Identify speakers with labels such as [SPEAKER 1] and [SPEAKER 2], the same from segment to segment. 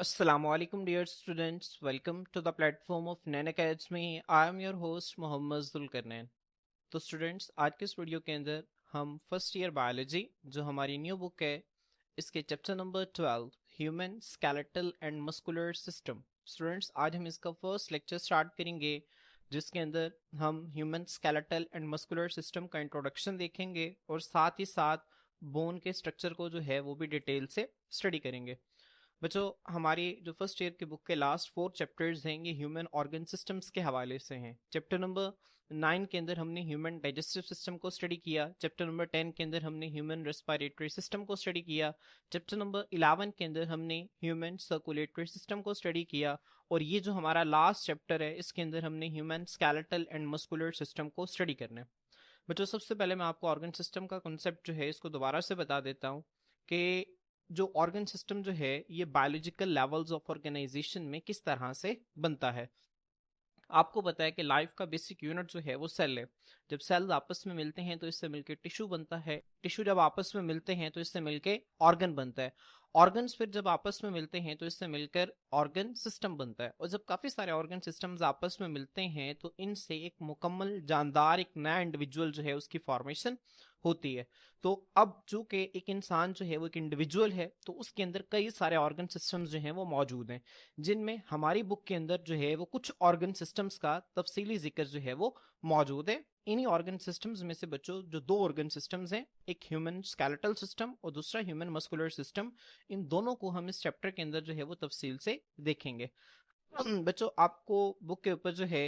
[SPEAKER 1] Assalamualaikum dear students, welcome to the platform of Nain Academy. I am your host Mohammad Zulqarnain. तो students, आज के इस video के अंदर हम फर्स्ट ईयर बायोलॉजी जो हमारी न्यू बुक है, इसके chapter number 12 human skeletal and muscular system. Students, आज हम इसका फर्स्ट लेक्चर स्टार्ट करेंगे जिसके अंदर हम human skeletal and muscular system का इंट्रोडक्शन देखेंगे और साथ ही साथ बोन के स्ट्रक्चर को जो है वो भी डिटेल से स्टडी करेंगे। बच्चों, हमारी जो फर्स्ट ईयर की बुक के लास्ट 4 चैप्टर्स हैं ये ह्यूमन ऑर्गन सिस्टम्स के हवाले से हैं। चैप्टर नंबर 9 के अंदर हमने ह्यूमन डाइजेस्टिव सिस्टम को स्टडी किया। चैप्टर नंबर 10 के अंदर हमने ह्यूमन रेस्पिरेटरी सिस्टम को स्टडी किया। चैप्टर नंबर 11 के अंदर हमने ह्यूमन सर्कुलेटरी सिस्टम को स्टडी किया। और ये जो हमारा लास्ट चैप्टर है इसके अंदर हमने human skeletal and muscular system को स्टडी करना है। बच्चों, सबसे पहले मैं आपको ऑर्गन सिस्टम का कॉन्सेप्ट जो है इसको दोबारा से बता देता हूँ कि जो ऑर्गन सिस्टम जो है ये बायोलॉजिकल लेवल्स ऑफ ऑर्गेनाइजेशन में किस तरह से बनता है। आपको पता है कि लाइफ का बेसिक यूनिट जो है वो सेल है। जब सेल्स आपस में मिलते हैं तो इससे मिलकर टिश्यू बनता है। टिश्यू जब आपस में मिलते हैं तो इससे मिलकर ऑर्गन बनता है। ऑर्गन्स फिर जब आपस में मिलते हैं तो इससे मिलकर ऑर्गन सिस्टम बनता है। और जब काफी सारे ऑर्गन सिस्टम्स आपस में मिलते हैं तो इनसे एक मुकम्मल जानदार एक नया इंडिविजुअल जो है उसकी फॉर्मेशन होती है। तो अब चूंकि एक इंसान जो है वो एक इंडिविजुअल है तो उसके अंदर कई सारे ऑर्गन सिस्टम्स जो हैं वो मौजूद हैं, जिनमें हमारी बुक के अंदर जो है वो कुछ ऑर्गन सिस्टम्स का तफसीली जिक्र जो है वो मौजूद है। इन्हीं ऑर्गन सिस्टम्स में से बच्चों जो दो ऑर्गन सिस्टम्स हैं, एक ह्यूमन स्केलेटल सिस्टम और दूसरा ह्यूमन मस्कुलर सिस्टम, इन दोनों को हम इस चैप्टर के अंदर जो है वो तफसील से देखेंगे। बच्चों, आपको बुक के ऊपर जो है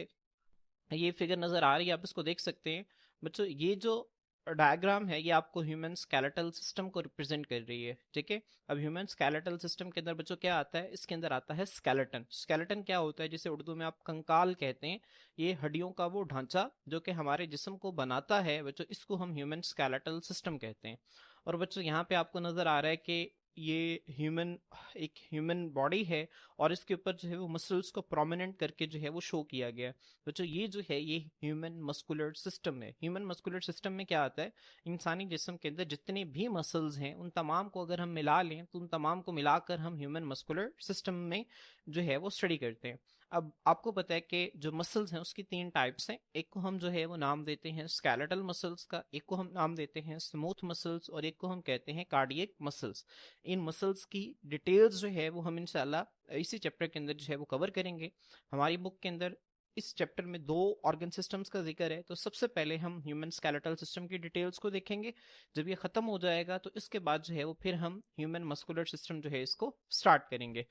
[SPEAKER 1] ये फिगर नजर आ रही है, आप इसको देख सकते हैं। बच्चों, ये जो डायग्राम है ये आपको ह्यूमन स्केलेटल सिस्टम को रिप्रेजेंट कर रही है। ठीक है, अब ह्यूमन स्केलेटल सिस्टम के अंदर बच्चों क्या आता है, इसके अंदर आता है स्केलेटन। स्केलेटन क्या होता है, जिसे उर्दू में आप कंकाल कहते हैं। ये हड्डियों का वो ढांचा जो कि हमारे जिस्म को बनाता है बच्चों, इसको हम ह्यूमन स्केलेटल सिस्टम कहते हैं। और बच्चों यहाँ पे आपको नजर आ रहा है कि ये एक ह्यूमन बॉडी है और इसके ऊपर जो है वो मसल्स को प्रोमिनेंट करके जो है वो शो किया गया है। बच्चों, ये जो है ये ह्यूमन मस्कुलर सिस्टम है। ह्यूमन मस्कुलर सिस्टम में क्या आता है, इंसानी जिस्म के अंदर जितने भी मसल्स हैं उन तमाम को अगर हम मिला लें तो उन तमाम को मिलाकर हम ह्यूमन मस्कुलर सिस्टम में जो है वो स्टडी करते हैं। अब आपको पता है कि जो मसल्स हैं उसकी 3 टाइप्स हैं। एक को हम जो है वो नाम देते हैं स्केलेटल मसल्स का, एक को हम नाम देते हैं स्मूथ मसल्स और एक को हम कहते हैं कार्डियक मसल्स। इन मसल्स की डिटेल्स जो है वो हम इंशाल्लाह इसी चैप्टर के अंदर जो है वो कवर करेंगे। हमारी बुक के अंदर इस चैप्टर में 2 ऑर्गन सिस्टम्स का जिक्र है, तो सबसे पहले हम ह्यूमन स्केलेटल सिस्टम की डिटेल्स को देखेंगे। जब ये खत्म हो जाएगा तो इसके बाद जो है वो फिर हम ह्यूमन मस्कुलर सिस्टम जो है इसको स्टार्ट करेंगे।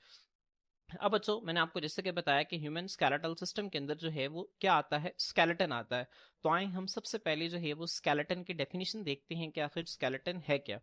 [SPEAKER 1] अब बच्चों, मैंने आपको जैसे कि बताया कि ह्यूमन स्केलेटल सिस्टम के अंदर जो है वो क्या आता है, स्केलेटन आता है। तो आए हम सबसे पहले जो है वो स्केलेटन की डेफिनेशन देखते हैं कि आखिर स्केलेटन है क्या।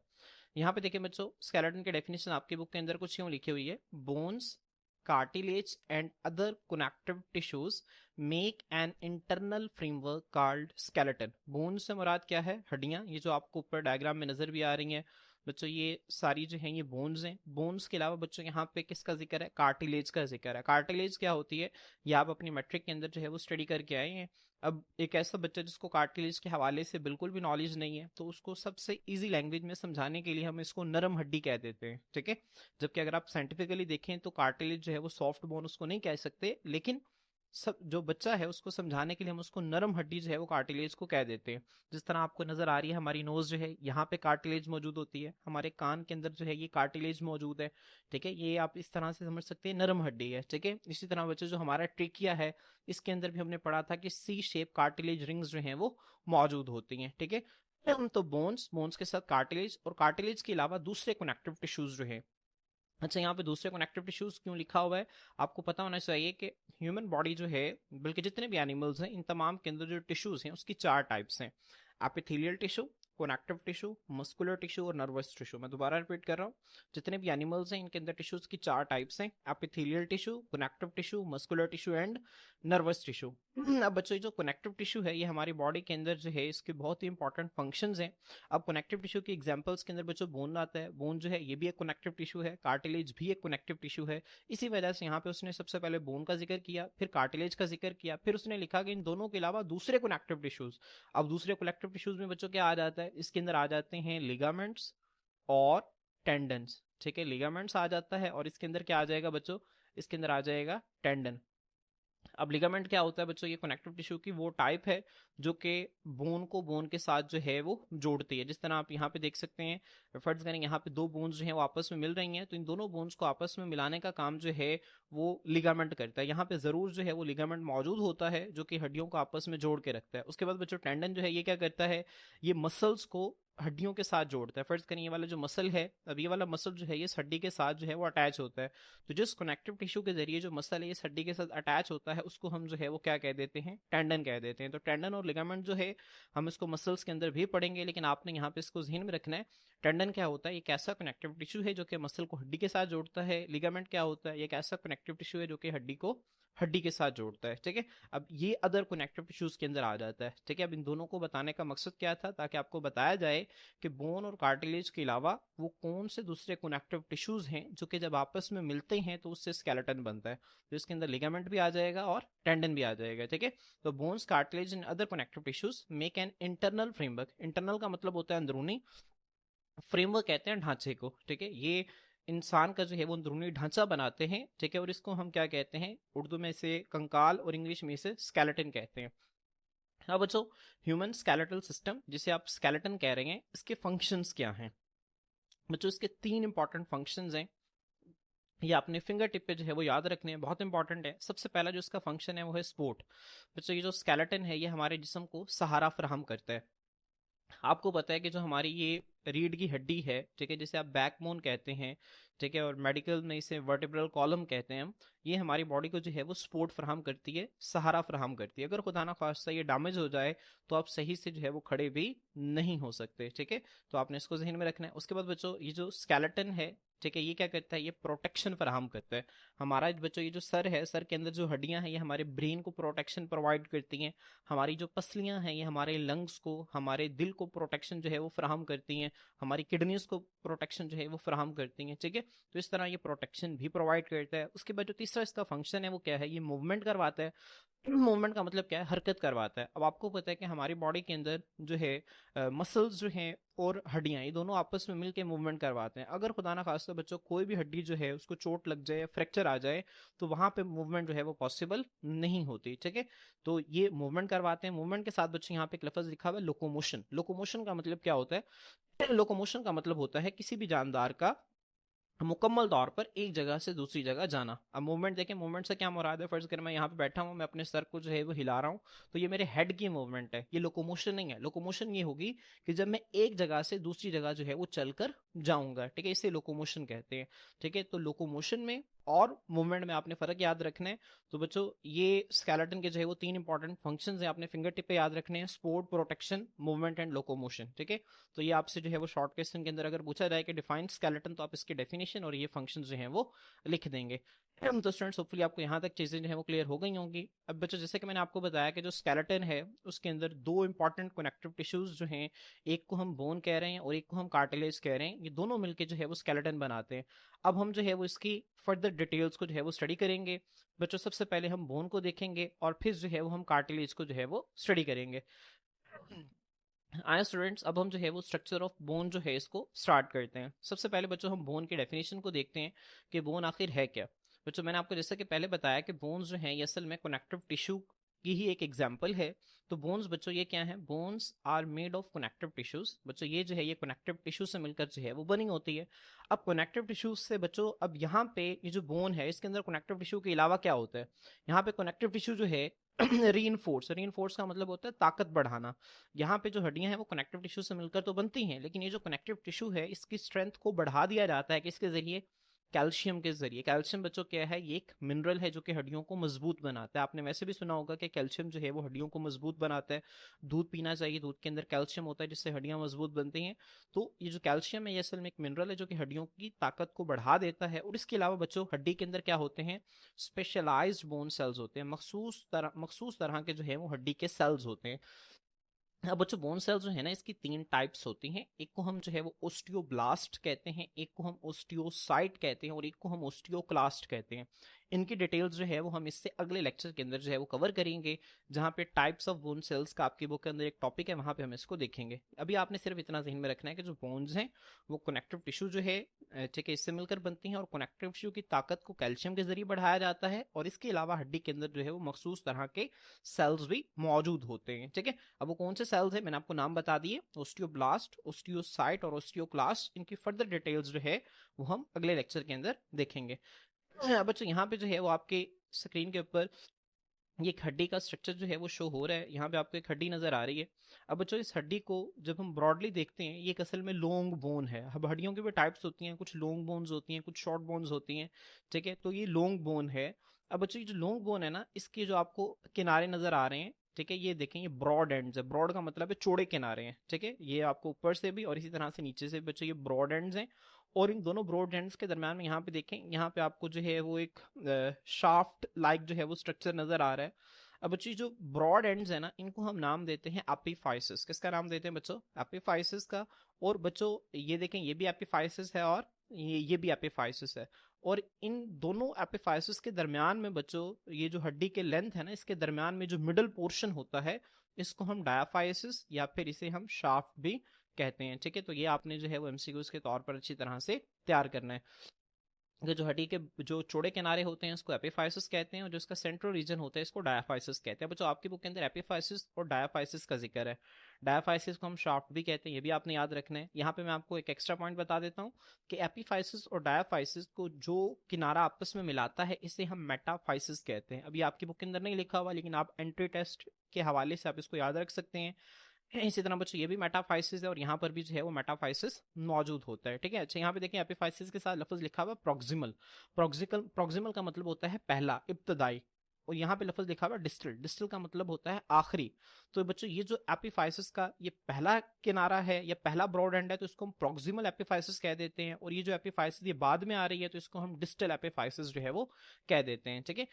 [SPEAKER 1] यहाँ पे देखिए बच्चों, स्केलेटन की डेफिनेशन आपकी बुक के अंदर कुछ यूं लिखी हुई है, bones, cartilage and other connective tissues make an internal framework called skeleton. Bones से मुराद क्या है, हड्डियां। ये जो आपको ऊपर डायग्राम में नजर भी आ रही हैं बच्चों, ये सारी जो है ये बोन्स हैं। बोन्स के अलावा बच्चों यहाँ पे किसका जिक्र है, कार्टिलेज का जिक्र है। कार्टिलेज क्या होती है ये आप अपनी मैट्रिक के अंदर जो है वो स्टडी करके आए हैं। अब एक ऐसा बच्चा जिसको कार्टिलेज के हवाले से बिल्कुल भी नॉलेज नहीं है तो उसको सबसे इजी लैंग्वेज में समझाने के लिए हम इसको नरम हड्डी कह देते हैं। ठीक है, जबकि अगर आप साइंटिफिकली देखें तो कार्टिलेज जो है वो सॉफ्ट बोन उसको नहीं कह सकते, लेकिन सब जो बच्चा है उसको समझाने के लिए हम उसको नरम हड्डी जो है वो कार्टिलेज को कह देते हैं। जिस तरह आपको नजर आ रही है हमारी नोज जो है यहाँ पे कार्टिलेज मौजूद होती है, हमारे कान के अंदर जो है ये कार्टिलेज मौजूद है। ठीक है, ये आप इस तरह से समझ सकते हैं नरम हड्डी है। ठीक है, इसी तरह बच्चे जो हमारा ट्रेकिया है इसके अंदर भी हमने पढ़ा था कि सी शेप कार्टिलेज रिंग्स जो हैं वो मौजूद होती हैं। ठीक है, तो बोन्स, बोन्स के साथ कार्टिलेज और कार्टिलेज के अलावा दूसरे कनेक्टिव टिश्यूज जो है। अच्छा, यहाँ पे दूसरे कनेक्टिव टिश्यूज क्यों लिखा हुआ है, आपको पता होना चाहिए कि ह्यूमन बॉडी जो है, बल्कि जितने भी एनिमल्स हैं इन तमाम के अंदर जो टिश्यूज हैं उसकी 4 टाइप्स हैं। Epithelial tissue, connective tissue, muscular tissue और नर्वस टिश्यू। मैं दोबारा रिपीट कर रहा हूँ, जितने भी एनिमल्स हैं इनके अंदर टिश्यूज की 4 टाइप्स हैं, epithelial tissue, connective tissue, muscular tissue and nervous tissue. अब बच्चों, जो कनेक्टिव टिश्यू है ये हमारी बॉडी के अंदर जो है इसके बहुत ही इंपॉर्टेंट फंक्शंस हैं। अब कनेक्टिव टिश्यू की एग्जांपल्स के अंदर बच्चों बोन आता है। बोन जो है ये भी एक कनेक्टिव टिश्यू है, कार्टिलेज भी एक कनेक्टिव टिश्यू है। इसी वजह से यहाँ पे उसने सबसे पहले बोन का जिक्र किया, फिर कार्टिलेज का जिक्र किया, फिर उसने लिखा कि इन दोनों के अलावा दूसरे कनेक्टिव टिश्यूज। अब दूसरे कलेक्टिव टिश्यूज में बच्चों क्या आ जाता है, इसके अंदर आ जाते हैं लिगामेंट्स और टेंडन्स, ठीक है, लिगामेंट्स आ जाता है और इसके अंदर क्या आ जाएगा बच्चों, इसके अंदर आ जाएगा टेंडन। अब लिगामेंट क्या होता है बच्चों, ये कनेक्टिव टिश्यू की वो टाइप है जो कि बोन को बोन के साथ जो है वो जोड़ती है। जिस तरह आप यहाँ पे देख सकते हैं, फर्ज करें यहाँ पे दो बोन्स जो है वो आपस में मिल रही हैं, तो इन दोनों बोन्स को आपस में मिलाने का काम जो है वो लिगामेंट करता है। यहाँ पे जरूर जो है वो लिगामेंट मौजूद होता है जो कि हड्डियों को आपस में जोड़ के रखता है। उसके बाद बच्चों टेंडन जो है ये क्या करता है, ये मसल्स को हड्डियों के साथ जोड़ता है। फर्ज करें ये वाला जो मसल है, अब ये वाला मसल जो है ये इस हड्डी के साथ जो है वो अटैच होता है। तो जिस कनेक्टिव टिश्यू के जरिए जो मसल है इस हड्डी के साथ अटैच होता है उसको हम जो है वो क्या कह देते हैं, टेंडन कह देते हैं। तो टेंडन और लिगामेंट जो है हम इसको मसल्स के अंदर भी पढ़ेंगे, लेकिन आपने यहाँ पे इसको ध्यान में रखना है। टेंडन क्या होता है, एक ऐसा कनेक्टिव टिश्यू है जो कि मसल को हड्डी के साथ जोड़ता है। लिगामेंट क्या होता है, एक ऐसा कनेक्टिव टिश्यू है जो कि हड्डी को हड्डी के साथ जोड़ता है, ठीक है। अब ये अदर कनेक्टिव टिश्यूज के अंदर आ जाता है, ठीक है। अब इन दोनों को बताने का मकसद क्या था, ताकि आपको बताया जाए कि बोन और कार्टिलेज के अलावा वो कौन से दूसरे कनेक्टिव टिश्यूज हैं जो कि जब आपस में मिलते हैं तो उससे स्केलेटन बनता है। तो इसके अंदर लिगामेंट भी आ जाएगा और टेंडन भी आ जाएगा, ठीक है। तो bones, cartilage and other connective tissues make an internal framework. Internal का मतलब होता है अंदरूनी, फ्रेमवर्क कहते हैं ढांचे को, ठीक है। ये इंसान का जो है वो अंदरूनी ढांचा बनाते हैं, ठीक है। और इसको हम क्या कहते हैं, उर्दू में इसे कंकाल और इंग्लिश में इसे स्केलेटन कहते हैं। अब बच्चों, ह्यूमन स्केलेटल सिस्टम जिसे आप स्केलेटन कह रहे हैं, इसके फंक्शंस क्या हैं बच्चों, इसके तीन इंपॉर्टेंट फंक्शंस हैं। ये आपने फिंगर टिप पे जो है वो याद रखने हैं, बहुत इंपॉर्टेंट है। सबसे पहला जो इसका फंक्शन है वो है सपोर्ट। बच्चों ये जो स्केलेटन है ये हमारे जिस्म को सहारा फराहम करता है। आपको पता है कि जो हमारी ये रीढ़ की हड्डी है, ठीक है, जिसे आप बैकबोन कहते हैं, ठीक है, और मेडिकल में इसे वर्टिब्रल कॉलम कहते हैं हम, ये हमारी बॉडी को जो है वो सपोर्ट फराहम करती है, सहारा फराहम करती है। अगर खुदा ना खास्ता ये डैमेज हो जाए तो आप सही से जो है वो खड़े भी नहीं हो सकते, ठीक है। तो आपने इसको जहन में रखना है। उसके बाद बच्चों ये जो स्केलेटन है, ठीक है, ये क्या करता है, ये प्रोटेक्शन फराहम करता है। हमारा बच्चों ये जो सर है, सर के अंदर जो हड्डियां हैं ये हमारे ब्रेन को प्रोटेक्शन प्रोवाइड करती हैं। हमारी जो पसलियां हैं ये हमारे लंग्स को, हमारे दिल को प्रोटेक्शन जो है वो फराहम करती हैं। हमारी किडनीज को प्रोटेक्शन जो है वो फराहम करती हैं, ठीक है। तो इस तरह ये प्रोटेक्शन भी प्रोवाइड करता है। उसके बाद जो तीसरा इसका फंक्शन है वो क्या है, ये मूवमेंट करवाता है। मूवमेंट का मतलब क्या है, हरकत करवाता है। अब आपको पता है कि हमारी बॉडी के अंदर जो है मसल्स जो हैं और हड्डियां, ये दोनों आपस में मिलकर मूवमेंट करवाते हैं। अगर खुदा ना खास्ता बच्चों कोई भी हड्डी जो है उसको चोट लग जाए या फ्रैक्चर आ जाए तो वहां पे मूवमेंट जो है वो पॉसिबल नहीं होती, ठीक है। तो ये मूवमेंट करवाते हैं। मूवमेंट के साथ बच्चों यहाँ पे एक लफ्ज लिखा हुआ है लोकोमोशन। लोकोमोशन का मतलब क्या होता है, लोकोमोशन का मतलब होता है किसी भी जानदार का मुकम्मल तौर पर एक जगह से दूसरी जगह जाना। अब मूवमेंट देखें, मूवमेंट से क्या मुराद है, फर्ज करें मैं यहाँ पे बैठा हूँ, मैं अपने सर को जो है वो हिला रहा हूँ, तो ये मेरे हेड की मूवमेंट है, ये लोकोमोशन नहीं है। लोकोमोशन ये होगी कि जब मैं एक जगह से दूसरी जगह जो है वो चलकर जाऊंगा, ठीक है, इसे लोकोमोशन कहते हैं, ठीक है। तो लोकोमोशन में और मूवमेंट में आपने फर्क याद रखना है। तो बच्चों ये स्केलेटन के जो है वो तीन इंपॉर्टेंट फंक्शंस हैं, आपने फिंगर टिप पे याद रखने हैं, support, protection, movement and locomotion, ठीक है। तो ये आपसे जो है वो शॉर्ट क्वेश्चन के अंदर अगर पूछा जाए कि डिफाइन स्केलेटन, तो आप इसकी डेफिनेशन और ये फंक्शन जो हैं वो लिख देंगे। तो स्टूडेंट्स होपफुली आपको यहाँ तक चीजें जो है वो क्लियर हो गई होंगी। अब बच्चों जैसे कि मैंने आपको बताया कि जो स्केलेटन है उसके अंदर दो इंपॉर्टेंट कनेक्टिव टिश्यूज जो हैं, एक को हम बोन कह रहे हैं और एक को हम कार्टिलेज कह रहे हैं, ये दोनों मिलकर जो है वो स्केलेटन बनाते हैं। अब हम जो है वो इसकी फर्दर डिटेल्स को जो है वो स्टडी करेंगे। बच्चों सबसे पहले हम बोन को देखेंगे और फिर जो है वो हम कार्टिलेज को जो है वो स्टडी करेंगे। आए स्टूडेंट्स, अब हम जो है वो स्ट्रक्चर ऑफ बोन जो है इसको स्टार्ट करते हैं। सबसे पहले बच्चों हम बोन की डेफिनेशन को देखते हैं कि बोन आखिर है क्या। बच्चों मैंने आपको जैसे कि पहले बताया कि बोन्स जो हैं ये असल में कनेक्टिव टिश्यू की ही एक एग्जांपल है। तो बोन्स बच्चों ये क्या है, bones are made of connective tissues. बच्चों ये जो है ये कनेक्टिव टिश्यू से मिलकर जो है वो बनी होती है। अब कनेक्टिव टिश्यू से बच्चों, अब यहाँ पे ये जो बोन है इसके अंदर कनेक्टिव टिश्यू के अलावा क्या होता है, यहाँ पे कनेक्टिव टिश्यू जो है रीइंफोर्स, रीइंफोर्स का मतलब होता है ताकत बढ़ाना। यहाँ पे जो हड्डियां हैं वो कनेक्टिव टिश्यू से मिलकर तो बनती हैं, लेकिन ये जो कनेक्टिव टिश्यू है इसकी स्ट्रेंथ को बढ़ा दिया जाता है किसके जरिए, कैल्शियम के जरिए। कैल्शियम बच्चों क्या है, ये एक मिनरल है जो कि हड्डियों को मजबूत बनाता है। आपने वैसे भी सुना होगा कि कैल्शियम जो है वो हड्डियों को मजबूत बनाता है। दूध पीना चाहिए, दूध के अंदर कैल्शियम होता है जिससे हड्डियां मजबूत बनती हैं। तो ये जो कैल्शियम है ये असल में एक मिनरल है जो कि हड्डियों की ताकत को बढ़ा देता है। और इसके अलावा बच्चों हड्डी के अंदर क्या होते हैं, स्पेशलाइज्ड बोन सेल्स होते हैं, मखसूस तरह के जो है वो हड्डी के सेल्स होते हैं। अब बच्चों बोन सेल्स जो है ना इसकी तीन टाइप्स होती हैं। एक को हम जो है वो ओस्टियोब्लास्ट कहते हैं, एक को हम ओस्टियोसाइट कहते हैं और एक को हम ओस्टियोक्लास्ट कहते हैं। इनकी डिटेल्स जो है वो हम इससे अगले लेक्चर के अंदर जो है वो कवर करेंगे, जहाँ पे टाइप्स ऑफ बोन सेल्स का आपकी बुक के अंदर एक टॉपिक है, वहाँ पे हम इसको देखेंगे। अभी आपने सिर्फ इतना ध्यान में रखना है कि जो बोन्स हैं वो कनेक्टिव टिश्यू जो है, ठीक है, इससे मिलकर बनती हैं, और कनेक्टिव टिश्यू की ताकत को कैल्शियम के जरिए बढ़ाया जाता है, और इसके अलावा हड्डी के अंदर जो है वो मखसूस तरह के सेल्स भी मौजूद होते हैं, ठीक है। अब वो कौन से सेल्स है मैंने आपको नाम बता दिए, ओस्टियोब्लास्ट, ओस्टियोसाइट और ओस्टियोक्लास्ट। इनकी फर्दर डिटेल्स जो है वो हम अगले लेक्चर के अंदर देखेंगे। बच्चों यहाँ पे जो है वो आपके स्क्रीन के ऊपर ये एक हड्डी का स्ट्रक्चर जो है वो शो हो रहा है। यहाँ पे आपको एक हड्डी नजर आ रही है। अब बच्चों इस हड्डी को जब हम ब्रॉडली देखते हैं, ये एक असल में लॉन्ग बोन है। अब हड्डियों की भी टाइप्स होती हैं, कुछ लॉन्ग बोन्स होती हैं, कुछ शॉर्ट बोन्स होती हैं, ठीक है। तो ये लॉन्ग बोन है। अब बच्चों ये जो लॉन्ग बोन है ना, इसके जो आपको किनारे नजर आ रहे हैं, ठीक है, ये देखें, ये ब्रॉड एंड्स है। ब्रॉड का मतलब है चौड़े किनारे हैं, ठीक है। ये आपको ऊपर से भी और इसी तरह से नीचे से भी बच्चों ये ब्रॉड एंड्स हैं। और इन दोनों ब्रॉड एंड्स के दरम्यान में यहाँ पे देखें, यहाँ पे आपको जो है वो एक शाफ्ट लाइक जो है वो स्ट्रक्चर नजर आ रहा है। अब बच्चों जो ब्रॉड एंड्स है ना, इनको हम नाम देते हैं एपिफाइसिस। किसका नाम देते हैं बच्चों? एपिफाइसिस का। और बच्चों ये देखें, ये भी एपिफाइसिस है और ये भी एपिफाइसिस है। और इन दोनों एपिफाइसिस के दरमियान में बच्चों, ये जो हड्डी के लेंथ है ना, इसके दरमियान में जो मिडल पोर्शन होता है, इसको हम डायाफाइसिस या फिर इसे हम शाफ्ट भी कहते हैं, ठीक है। तो ये आपने जो है वो एमसीक्यूज के तौर पर अच्छी तरह से तैयार करना है कि जो हड्डी के जो चौड़े किनारे होते हैं उसको एपिफाइसिस कहते हैं, और जो इसका सेंट्रल रीजन होता है इसको डायाफाइसिस कहते हैं। बच्चों आपकी बुक के अंदर एपिफाइसिस और डायाफाइसिस का जिक्र है। डायाफाइसिस को हम शाफ्ट भी कहते हैं, ये भी आपने याद रखना है। यहाँ पे मैं आपको एक एक्स्ट्रा पॉइंट बता देता हूँ कि एपिफाइसिस और डायाफाइसिस को जो किनारा आपस में मिलाता है, इसे हम मेटाफाइसिस कहते हैं। अभी आपकी बुक के अंदर नहीं लिखा हुआ, लेकिन आप एंट्री टेस्ट के हवाले से आप इसको याद रख सकते हैं। इसी तरह बच्चों ये भी मेटाफाइसिस है, और यहाँ पर भी जो है वो मेटाफाइसिस मौजूद होता है, ठीक है। अच्छा, यहाँ पे देखें एपिफाइसिस के साथ लफ्ज लिखा हुआ प्रॉक्सिमल। प्रॉक्सिमल का मतलब होता है पहला, इब्तदाई। और यहाँ पे लफ्ज लिखा हुआ डिस्टल। डिस्टल का मतलब होता है आखिरी। तो बच्चों ये जो एपिफाइसिस का ये पहला किनारा है या पहला ब्रॉड एंड है, तो इसको हम प्रॉक्सिमल एपिफाइसिस कह देते हैं। और ये जो एपिफाइसिस ये बाद में आ रही है, तो इसको हम डिस्टल एपिफाइसिस जो है वो कह देते हैं, ठीक है।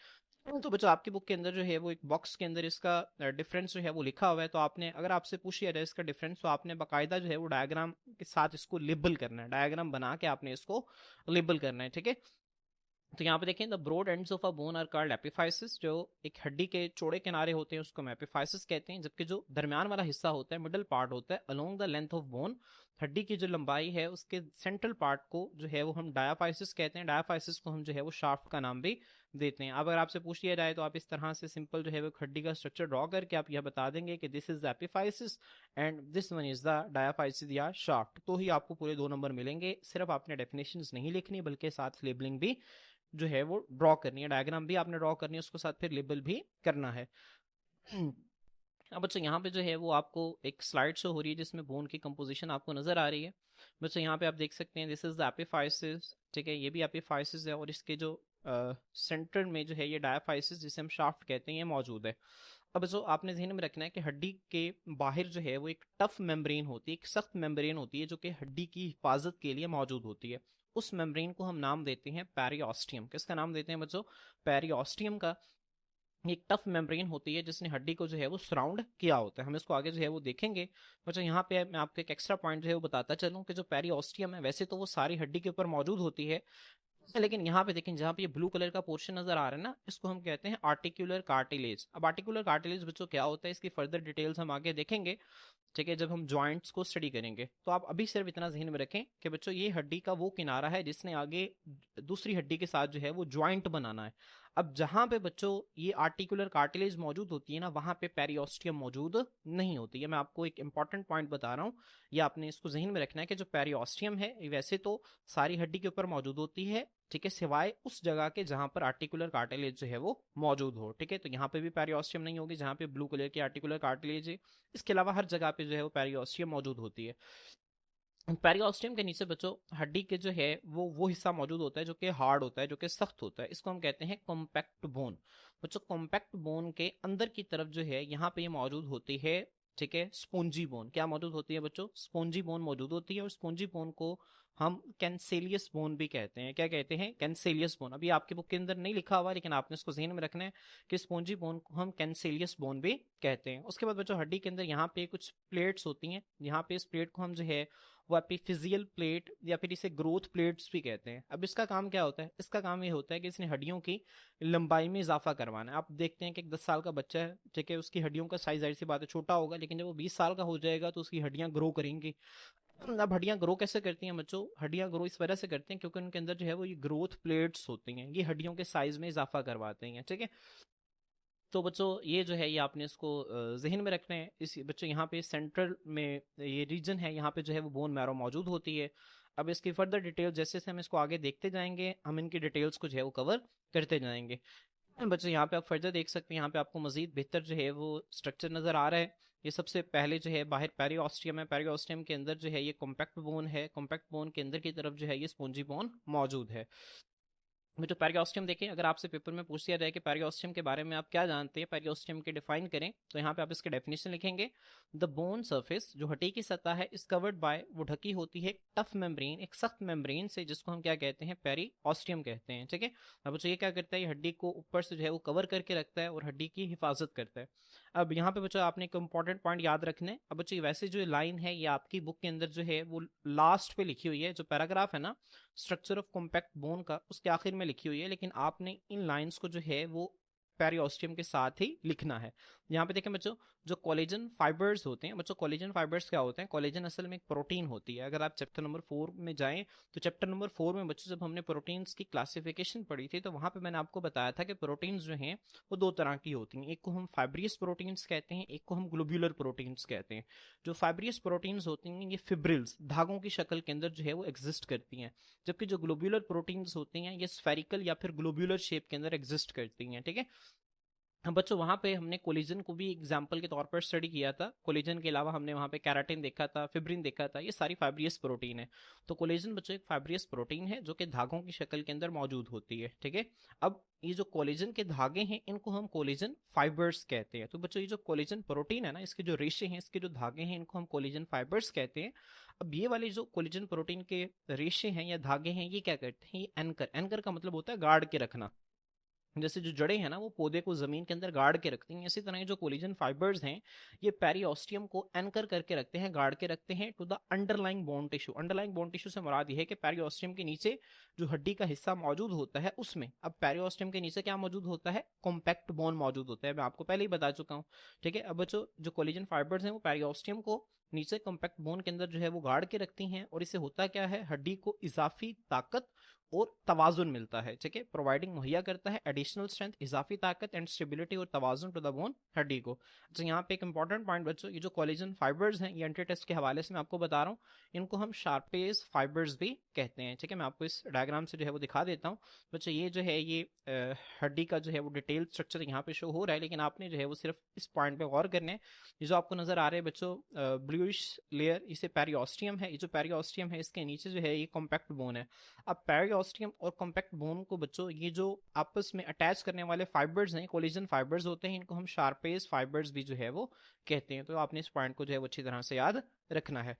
[SPEAKER 1] तो बच्चों आपकी बुक के अंदर जो है वो एक बॉक्स के अंदर इसका डिफरेंस जो है वो लिखा हुआ है। तो आपने, अगर आपसे पूछ लिया जाए इसका डिफरेंस, तो आपने बाकायदा जो है वो डायग्राम के साथ इसको लेबल करना है। डायग्राम बना के आपने इसको लेबल करना है, ठीक है। तो यहाँ पे देखें, the broad ends of a bone are called epiphysis. जो एक हड्डी के चौड़े किनारे होते हैं उसको हम एपिफाइसिस कहते हैं, जबकि जो दरमियान वाला हिस्सा होता है, मिडल पार्ट होता है, along the length of bone, हड्डी की जो लंबाई है उसके सेंट्रल पार्ट को जो है वो हम डायाफाइसिस कहते हैं। डायाफाइसिस को हम जो है वो शाफ्ट का नाम भी देते हैं। अब अगर आपसे पूछ लिया जाए तो आप इस तरह से सिंपल जो है वो हड्डी का स्ट्रक्चर ड्रॉ करके आप यह बता देंगे कि this is the epiphysis and this one is the diaphysis या शाफ्ट, तो ही आपको पूरे 2 नंबर मिलेंगे। सिर्फ आपने डेफिनेशंस नहीं लिखनी, बल्कि साथ लेबलिंग भी जो है वो ड्रॉ करनी है, डायग्राम भी आपने ड्रॉ करनी है, उसको साथ फिर लेबल भी करना है। अब बच्चों यहाँ पे जो है वो आपको एक स्लाइड शो हो रही है जिसमें बोन की कंपोजिशन आपको नजर आ रही है। बच्चों यहाँ पे आप देख सकते हैं, दिस इज द एपिफाइसिस, ठीक है, ये भी एपिफाइसिस है, और इसके जो सेंटर में जो है ये डायाफाइसिस, जिसे हम शाफ्ट कहते हैं, ये मौजूद है। अब जो आपने ध्यान में रखना है कि हड्डी के बाहर जो है वो एक टफ मेम्ब्रेन होती है, एक सख्त मेम्ब्रेन होती है, जो कि हड्डी की हिफाजत के लिए मौजूद होती है। उस मेम्ब्रेन को हम नाम देते हैं पेरियोस्टियम। किसका नाम देते हैं बच्चों? पेरियोस्टियम का। एक टफ मेम्ब्रेन होती है जिसने हड्डी को जो है वो सराउंड किया होता है। हम इसको आगे जो है वो देखेंगे। बच्चों यहाँ पे मैं आपको एक एक्स्ट्रा पॉइंट जो है वो बताता चलूँ कि जो पेरियोस्टियम है, वैसे तो वो सारी हड्डी के ऊपर मौजूद होती है, लेकिन यहाँ पे देखें, जहाँ पे ये ब्लू कलर का पोर्शन नजर आ रहा है ना, इसको हम कहते हैं आर्टिकुलर कार्टिलेज। अब आर्टिकुलर कार्टिलेज बच्चों क्या होता है, इसकी फर्दर डिटेल्स हम आगे देखेंगे, ठीक है, जब हम जॉइंट्स को स्टडी करेंगे। तो आप अभी सिर्फ इतना ध्यान में रखें कि बच्चों ये हड्डी का वो किनारा है जिसने आगे दूसरी हड्डी के साथ जो है वो ज्वाइंट बनाना है। अब जहां पे बच्चों ये आर्टिकुलर कार्टिलेज मौजूद होती है ना, वहां पे पेरियोस्टियम मौजूद नहीं होती है। मैं आपको एक इंपॉर्टेंट पॉइंट बता रहा हूँ, ये आपने इसको जहन में रखना है कि जो पेरियोस्टियम है ये वैसे तो सारी हड्डी के ऊपर मौजूद होती है, ठीक है, सिवाय उस जगह के जहां पर आर्टिकुलर कार्टिलेज जो है वो मौजूद हो, ठीक है। तो यहाँ पे भी पेरियोस्टियम नहीं होगी जहां पे ब्लू कलर की आर्टिकुलर कार्टिलेज है। इसके अलावा हर जगह पे जो है वो पेरियोस्टियम मौजूद होती है। पेरियोस्टियम के नीचे बच्चों हड्डी के जो है वो हिस्सा मौजूद होता है जो कि हार्ड होता है, जो कि सख्त होता है। इसको हम कहते हैं कॉम्पैक्ट बोन। बच्चों कॉम्पैक्ट बोन के अंदर की तरफ जो है यहाँ पे ये मौजूद होती है, ठीक है, स्पोंजी बोन। क्या मौजूद होती है बच्चों? स्पोंजी बोन मौजूद होती है। और स्पोंजी बोन को हम कैंसेलियस बोन भी कहते हैं। क्या कहते हैं? कैंसेलियस बोन। अभी आपकी बुक के अंदर नहीं लिखा हुआ, लेकिन आपने इसको ज़हन में रखना है कि स्पॉन्जी बोन को हम कैंसेलियस बोन भी कहते हैं। उसके बाद बच्चों हड्डी के अंदर यहाँ पे कुछ प्लेट्स होती हैं, यहाँ पे इस प्लेट को हम जो है वो एपिफिजियल प्लेट या फिर इसे ग्रोथ प्लेट्स भी कहते हैं। अब इसका काम क्या होता है? इसका काम ये होता है कि इसने हड्डियों की लंबाई में इजाफा करवाना है। आप देखते हैं कि एक 10 साल का बच्चा है, ठीक है, उसकी हड्डियों का साइज जाहिर सी बात है छोटा होगा, लेकिन जब वो 20 साल का हो जाएगा तो उसकी हड्डियां ग्रो करेंगी। अब हड्डियां ग्रो कैसे करती हैं बच्चों? हड्डियां ग्रो इस वजह से करती हैं क्योंकि उनके अंदर जो है वो ये ग्रोथ प्लेट्स होती हैं, ये हड्डियों के साइज में इजाफा करवाते हैं, ठीक है। तो बच्चों ये जो है ये आपने इसको जहन में रखना है। इस बच्चों यहाँ पे सेंट्रल में ये रीजन है, यहाँ पे जो है वो बोन मैरो मौजूद होती है। अब इसकी फर्दर डिटेल जैसे जैसे हम इसको आगे देखते जाएंगे, हम इनकी डिटेल्स को जो है वो कवर करते जाएंगे। बच्चों यहाँ पे आप फर्दर देख सकते हैं, यहाँ पे आपको मजीद बेहतर जो है वो स्ट्रक्चर नजर आ रहा है। ये सबसे पहले जो है बाहर पेरियोस्टियम है, पेरियोस्टियम के अंदर जो है ये कॉम्पैक्ट बोन है, कॉम्पैक्ट बोन के अंदर की तरफ जो है ये स्पॉन्जी बोन मौजूद है। जो पेरियोस्टियम देखें, अगर आपसे पेपर में पूछ दिया जाए कि पेरियोस्टियम के बारे में आप क्या जानते हैं, पेरियोस्टियम के डिफाइन करें, तो यहाँ पे आप इसके डेफिनेशन लिखेंगे। द बोन सरफेस, जो हड्डी की सतह है, इज कवर्ड बाय, वो ढकी होती है टफ मेम्ब्रेन, एक सख्त मेम्ब्रेन से, जिसको हम क्या कहते हैं? पेरियोस्टियम कहते हैं, ठीक है। अब बच्चों ये क्या करता है? ये हड्डी को ऊपर से जो है वो कवर करके रखता है और हड्डी की हिफाजत करता है। अब यहाँ पे बच्चों आपने एक इंपॉर्टेंट पॉइंट याद रखना है। अब बच्चों वैसे जो लाइन है ये आपकी बुक के अंदर जो है वो लास्ट पे लिखी हुई है, जो पैराग्राफ है ना स्ट्रक्चर ऑफ कॉम्पैक्ट बोन का, उसके आखिर में लिखी हुई है, लेकिन आपने इन लाइंस को जो है वो पेरियोस्टियम के साथ ही लिखना है। यहाँ पे देखें बच्चों, जो कोलेजन फाइबर्स होते हैं बच्चों, कोलेजन फाइबर्स क्या होते हैं? कोलेजन असल में एक प्रोटीन होती है। अगर आप चैप्टर नंबर 4 में जाएं तो चैप्टर नंबर 4 में बच्चों जब हमने प्रोटीन्स की क्लासिफिकेशन पढ़ी थी तो वहां पे मैंने आपको बताया था कि प्रोटीन्स जो हैं वो दो तरह की होती हैं। एक को हम फाइब्रियस प्रोटीन्स कहते हैं, एक को हम ग्लोब्यूलर प्रोटीन्स कहते हैं। जो फाइब्रियस प्रोटीन्स होती हैं ये फिब्रिल्स, धागों की शक्ल के अंदर जो है वो एग्जिस्ट करती हैं, जबकि जो ग्लोब्यूलर प्रोटीन्स होती हैं ये स्फेरिकल या फिर ग्लोब्यूलर शेप के अंदर एग्जिस्ट करती हैं, ठीक है। हम बच्चों वहां पे हमने कोलिजन को भी एग्जाम्पल के तौर पर स्टडी किया था। कोलिजन के अलावा हमने वहां पे कैराटिन देखा था, फिब्रिन देखा था, ये सारी फाइब्रियस प्रोटीन है। तो कोलिजन बच्चों एक फाइब्रियस प्रोटीन है जो कि धागों की शक्ल के अंदर मौजूद होती है, ठीक है। अब ये जो कोलिजन के धागे हैं इनको हम कोलिजन फाइबर्स कहते हैं। तो बच्चों ये जो कोलिजन प्रोटीन है ना, इसके जो रेशे हैं, इसके जो धागे हैं, इनको हम कोलिजन फाइबर्स कहते हैं। अब ये वाले जो कोलिजन प्रोटीन के रेशे हैं या धागे हैं ये क्या करते हैं? ये एंकर, एंकर का मतलब होता है गार्ड के रखना। जैसे जो जड़ें हैं ना वो पौधे को जमीन के अंदर गाड़ के रखती हैं, इसी तरह जो कोलिजन फाइबर्स हैं ये पेरियोस्टियम को एंकर करके रखते हैं, गाड़ के रखते हैं to the underlying bone tissue. Underlying bone tissue से मुराद ये है कि पेरियोस्टियम के नीचे जो हड्डी का हिस्सा मौजूद होता है उसमें, अब पेरियोस्टियम के नीचे क्या मौजूद होता है? कॉम्पैक्ट बोन मौजूद होता है, मैं आपको पहले ही बता चुका हूँ, ठीक है। अब बच्चों जो कोलिजन फाइबर्स हैं वो पेरियोस्टियम को नीचे कॉम्पैक्ट बोन के अंदर जो है वो गाड़ के रखती हैं, और इससे होता क्या है? हड्डी को इजाफी ताकत और तवाजुन मिलता है, ठीक है। प्रोवाइडिंग मुहैया करता है एडिशनल स्ट्रेंथ, इजाफी ताकत एंड स्टेबिलिटी और तवाजुन टू द बोन, हड्डी को। अच्छा यहाँ पे एक इंपॉर्टेंट पॉइंट बच्चों, ये जो कोलेजन फाइबर्स हैं ये एंटी टेस्ट के हवाले से मैं आपको बता रहा हूँ, इनको हम शार्पेज फाइबर्स भी कहते हैं, ठीक है। मैं आपको इस डायग्राम से जो है वो दिखा देता हूँ बच्चों। ये जो है ये हड्डी का जो है वो डिटेल स्ट्रक्चर यहाँ पे शो हो रहा है, लेकिन आपने जो है वो सिर्फ इस पॉइंट पे गौर करना है। ये जो आपको नजर आ रहे हैं बच्चों ब्लूइश लेयर, इसे पेरियोस्टियम है। ये जो पेरियोस्टियम है इसके नीचे जो है ये कॉम्पैक्ट बोन है। अब पेरियोस्टियम और कॉम्पैक्ट बोन को बच्चों ये जो आपस में अटैच करने वाले फाइबर्स हैं, कोलिजन फाइबर्स होते हैं, इनको हम शार्पेज फाइबर्स भी जो है वो कहते हैं। तो आपने इस पॉइंट को जो है वो अच्छी तरह से याद रखना है।